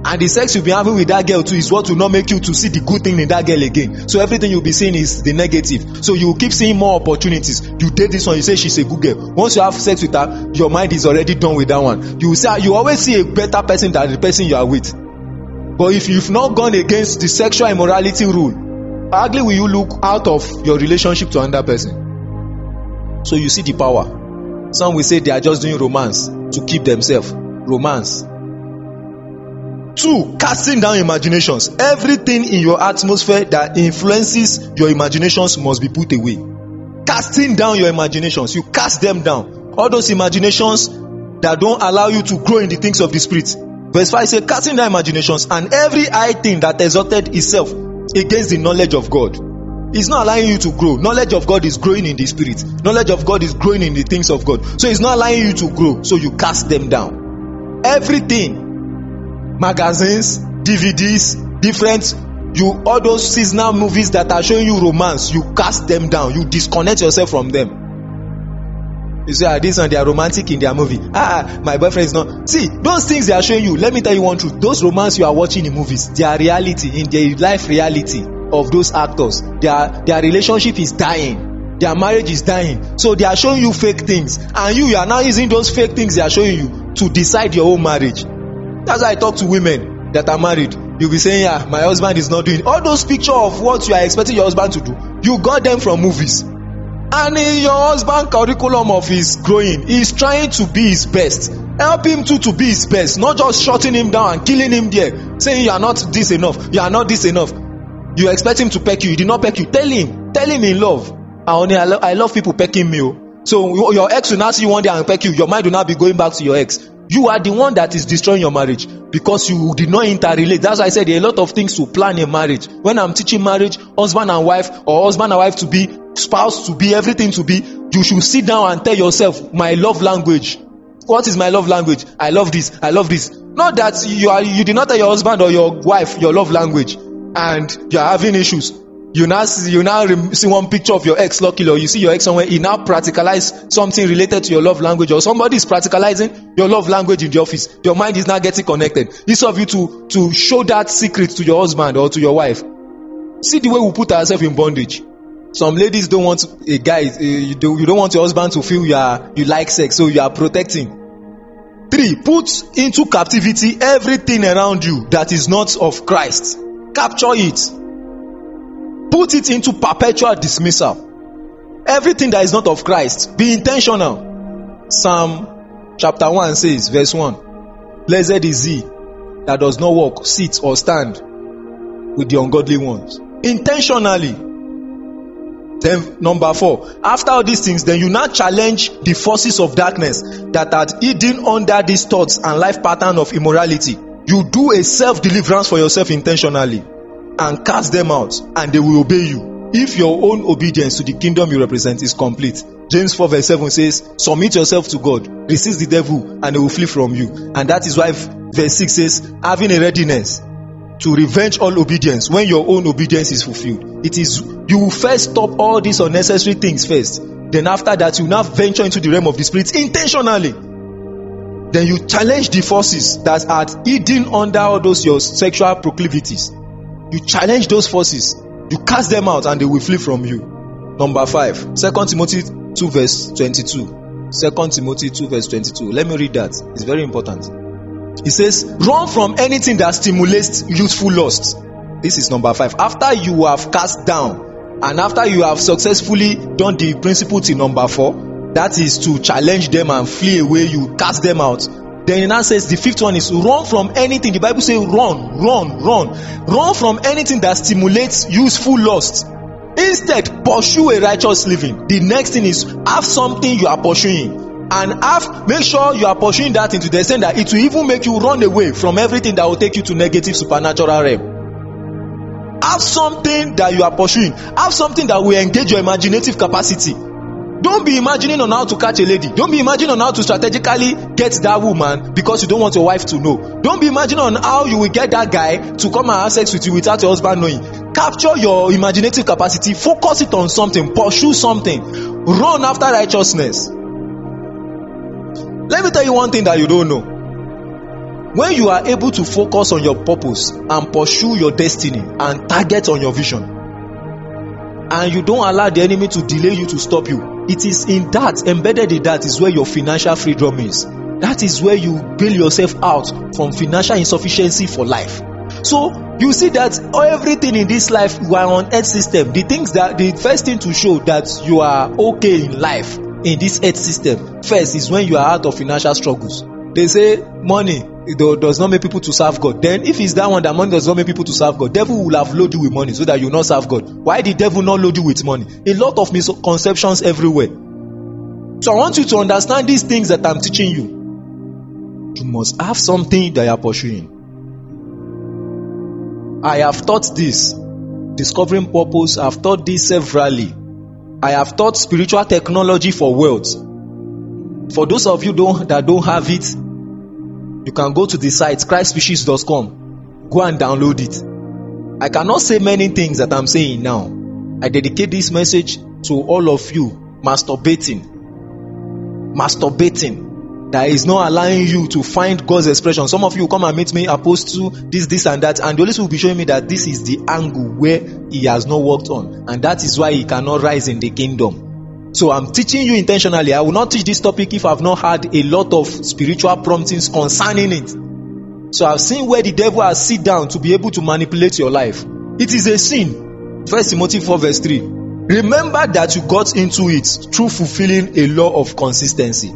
And the sex you've been having with that girl too is what will not make you to see the good thing in that girl again. So everything you'll be seeing is the negative. So you will keep seeing more opportunities. You date this one, you say she's a good girl. Once you have sex with her, your mind is already done with that one. You will say you always see a better person than the person you are with. But if you've not gone against the sexual immorality rule, how ugly will you look out of your relationship to another person? So you see the power. Some will say they are just doing romance to keep themselves. Romance. 2, casting down imaginations. Everything in your atmosphere that influences your imaginations must be put away. Casting down your imaginations. You cast them down. All those imaginations that don't allow you to grow in the things of the spirit. Verse 5 says, casting down imaginations and every high thing that exalted itself against the knowledge of God. It's not allowing you to grow. Knowledge of God is growing in the spirit. Knowledge of God is growing in the things of God. So it's not allowing you to grow. So you cast them down. Everything. Magazines, DVDs, different, all those seasonal movies that are showing you romance, you cast them down. You disconnect yourself from them. You say, this one, they are romantic in their movie. My boyfriend is not. See, those things they are showing you, let me tell you one truth. Those romance you are watching in movies, they are reality, in their life reality of those actors. Their relationship is dying. Their marriage is dying. So they are showing you fake things. And you are now using those fake things they are showing you to decide your own marriage. That's why I talk to women that are married. You'll be saying, my husband is not doing. All those pictures of what you are expecting your husband to do, you got them from movies. And in your husband curriculum of his growing, he's trying to be his best. Help him to be his best, not just shutting him down and killing him there, saying you are not this enough, you are not this enough. You expect him to peck you, he did not peck you. Tell him in love. I love people pecking me. So your ex will not see you one day and peck you. Your mind will not be going back to your ex. You are the one that is destroying your marriage because you did not interrelate. That's why I said there are a lot of things to plan a marriage. When I'm teaching marriage, husband and wife, or husband and wife to be, spouse to be, everything to be, you should sit down and tell yourself, my love language. What is my love language? I love this. I love this. Not that you did not tell your husband or your wife your love language and you are having issues. You now see one picture of your ex luckily, or you see your ex somewhere, he now practicalize something related to your love language, or somebody is practicalizing your love language in the office. Your mind is now getting connected. Instead of you to show that secret to your husband or to your wife. See the way we put ourselves in bondage. Some ladies don't want a guy, you don't want your husband to feel you like sex, so you are protecting. 3, put into captivity everything around you that is not of Christ. Capture it. Put it into perpetual dismissal. Everything that is not of Christ, be intentional. Psalm chapter 1 says, verse 1, blessed is he that does not walk, sit or stand with the ungodly ones. Intentionally. Then number 4, after all these things, then you now challenge the forces of darkness that are hidden under these thoughts and life pattern of immorality. You do a self-deliverance for yourself intentionally and cast them out, and they will obey you if your own obedience to the kingdom you represent is complete. James 4 verse 7 says, submit yourself to God, resist the devil, and he will flee from you. And that is why verse 6 says, having a readiness to revenge all obedience when your own obedience is fulfilled. It is, you will first stop all these unnecessary things first. Then after that, you now venture into the realm of the spirit intentionally. Then you challenge the forces that are hidden under all those your sexual proclivities. You challenge those forces. You cast them out and they will flee from you. Number 5, 2 Timothy 2 verse 22. 2 Timothy 2 verse 22. Let me read that. It's very important. It says, run from anything that stimulates youthful lust. This is number 5. After you have cast down and after you have successfully done the principle till number 4, that is to challenge them and flee away, you cast them out. Then it now says the 5th one is run from anything. The Bible says run from anything that stimulates youthful lust. Instead, pursue a righteous living. The next thing is have something you are pursuing, and make sure you are pursuing that into the extent that it will even make you run away from everything that will take you to negative supernatural realm. Have something that you are pursuing. Have something that will engage your imaginative capacity. Don't be imagining on how to catch a lady. Don't be imagining on how to strategically get that woman because you don't want your wife to know. Don't be imagining on how you will get that guy to come and have sex with you without your husband knowing. Capture your imaginative capacity, focus it on something, pursue something, run after righteousness. Let me tell you one thing that you don't know. When you are able to focus on your purpose and pursue your destiny and target on your vision, and you don't allow the enemy to delay you, to stop you, it is in that, embedded in that, is where your financial freedom is. That is where you bail yourself out from financial insufficiency for life. So you see that everything in this life, you are on earth system. The first thing to show that you are okay in life in this earth system first is when you are out of financial struggles. They say money does not make people to serve God. Then if it's that one, that money does not make people to serve God, devil will have loaded you with money so that you will not serve God. Why did devil not load you with money? A lot of misconceptions everywhere. So I want you to understand these things that I'm teaching you. You must have something that you are pursuing. I have taught this, discovering purpose. I have taught this severally. I have taught spiritual technology for wealth. For those of you that don't have it, you can go to the site christspecies.com. Go and download it. I cannot say many things that I'm saying now. I dedicate this message to all of you masturbating that is not allowing you to find God's expression. Some of you come and meet me, apostle, this and that, and the Holy Spirit will be showing me that this is the angle where he has not worked on, and that is why he cannot rise in the kingdom. So I'm teaching you intentionally. I will not teach this topic if I've not had a lot of spiritual promptings concerning it. So I've seen where the devil has sit down to be able to manipulate your life. It is a sin. 1 Timothy 4 verse 3. Remember that you got into it through fulfilling a law of consistency.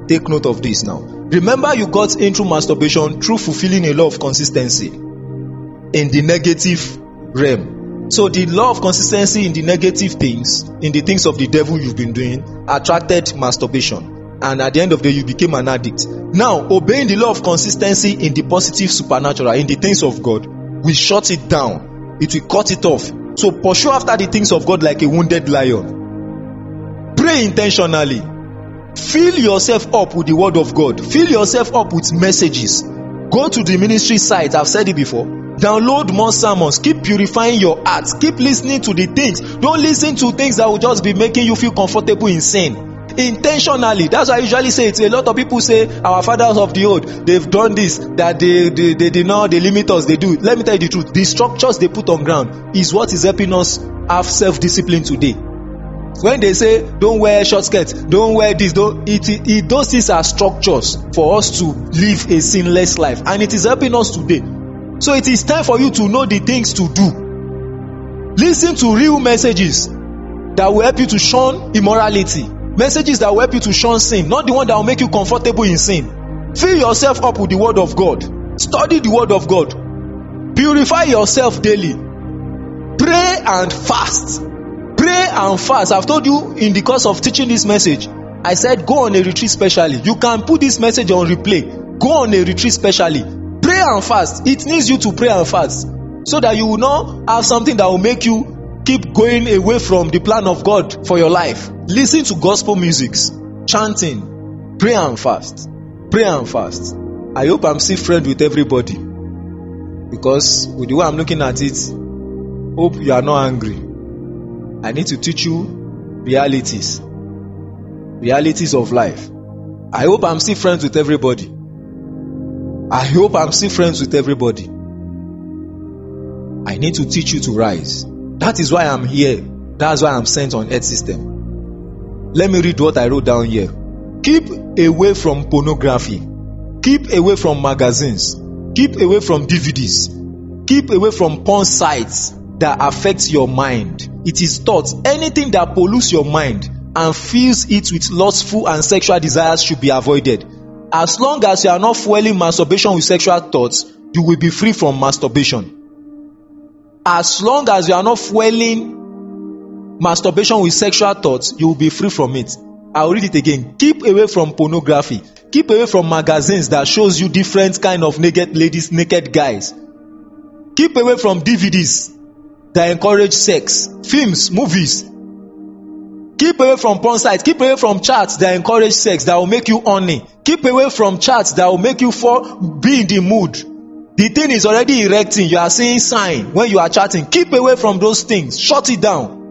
Take note of this now. Remember, you got into masturbation through fulfilling a law of consistency in the negative realm. So the law of consistency in the negative things, in the things of the devil you've been doing, attracted masturbation. And at the end of the day, you became an addict. Now, obeying the law of consistency in the positive supernatural, in the things of God, will shut it down. It will cut it off. So pursue after the things of God like a wounded lion. Pray intentionally. Fill yourself up with the word of God. Fill yourself up with messages. Go to the ministry site. I've said it before. Download more sermons. Keep purifying your heart. Keep listening to the things. Don't listen to things that will just be making you feel comfortable in sin. Intentionally. That's why I usually say it. A lot of people say our fathers of the old, they've done this, that they did not, they limit us, they do. Let me tell you the truth. The structures they put on ground is what is helping us have self-discipline today. When they say don't wear short skirts, don't wear this, those things are structures for us to live a sinless life, and it is helping us today. So it is time for you to know the things to do. Listen to real messages that will help you to shun immorality, messages that will help you to shun sin, not the one that will make you comfortable in sin. Fill yourself up with the word of God. Study the word of God. Purify yourself daily. Pray and fast. Pray and fast. I've told you in the course of teaching this message, I said go on a retreat specially. You can put this message on replay. Go on a retreat specially. Pray and fast. It needs you to pray and fast so that you will not have something that will make you keep going away from the plan of God for your life. Listen to gospel musics, chanting, pray and fast. Pray and fast. I hope I'm still friends with everybody, because with the way I'm looking at it, hope you are not angry. I need to teach you realities of life. I hope I'm still friends with everybody. I hope I'm still friends with everybody. I need to teach you to rise. That is why I'm here. That's why I'm sent on Earth system. Let me read what I wrote down here. Keep away from pornography. Keep away from magazines. Keep away from DVDs. Keep away from porn sites that affect your mind. It is thought anything that pollutes your mind and fills it with lustful and sexual desires should be avoided. As long as you are not fueling masturbation with sexual thoughts, you will be free from masturbation. As long as you are not fueling masturbation with sexual thoughts, you will be free from it. I'll read it again. Keep away from pornography. Keep away from magazines that shows you different kind of naked ladies, naked guys. Keep away from DVDs that encourage sex, films, movies. Keep away from porn sites. Keep away from chats that encourage sex, that will make you horny. Keep away from chats that will make you be in the mood The thing is already erecting. You are seeing sign when you are chatting. Keep away from those things. Shut it down.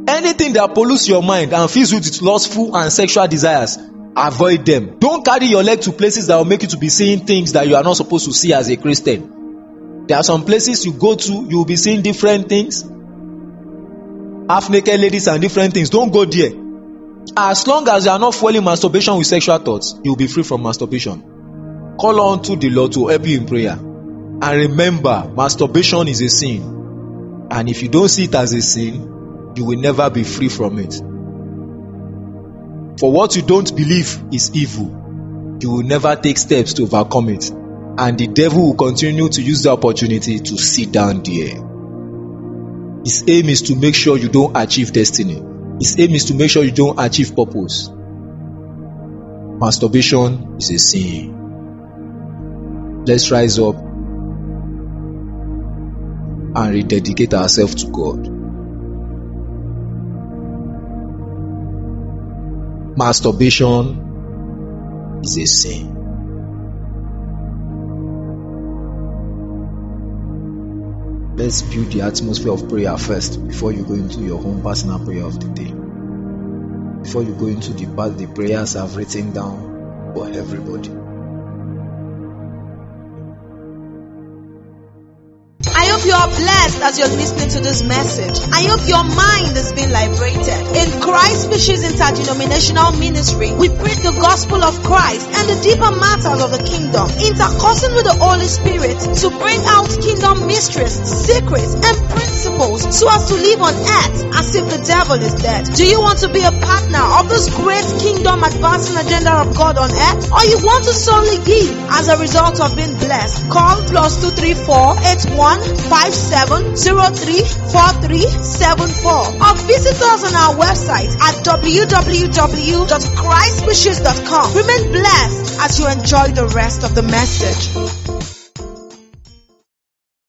Anything that pollutes your mind and fills you with lustful and sexual desires, avoid them. Don't carry your leg to places that will make you to be seeing things that you are not supposed to see as a Christian. There are some places you go to, you will be seeing different things. Half-naked ladies and different things. Don't go there. As long as you are not fueling masturbation with sexual thoughts, you will be free from masturbation. Call on to the Lord to help you in prayer. And remember, masturbation is a sin. And if you don't see it as a sin, you will never be free from it. For what you don't believe is evil, you will never take steps to overcome it. And the devil will continue to use the opportunity to sit down there. His aim is to make sure you don't achieve destiny. His aim is to make sure you don't achieve purpose. Masturbation is a sin. Let's rise up and rededicate ourselves to God. Masturbation is a sin. Let's build the atmosphere of prayer first before you go into your own personal prayer of the day. Before you go into the prayers I've written down for everybody. I hope you are blessed as you're listening to this message. I hope your mind is being liberated. In Christ Fishes Interdenominational Ministry, we preach the gospel of Christ and the deeper matters of the kingdom, intercoursing with the Holy Spirit to bring out kingdom mysteries, secrets, and principles so as to live on earth as if the devil is dead. Do you want to be a partner of this great kingdom advancing agenda of God on earth? Or you want to solely give as a result of being blessed? Call +234 81 57034374 or visit us on our website at www.christwishes.com. Remain blessed as you enjoy the rest of the message.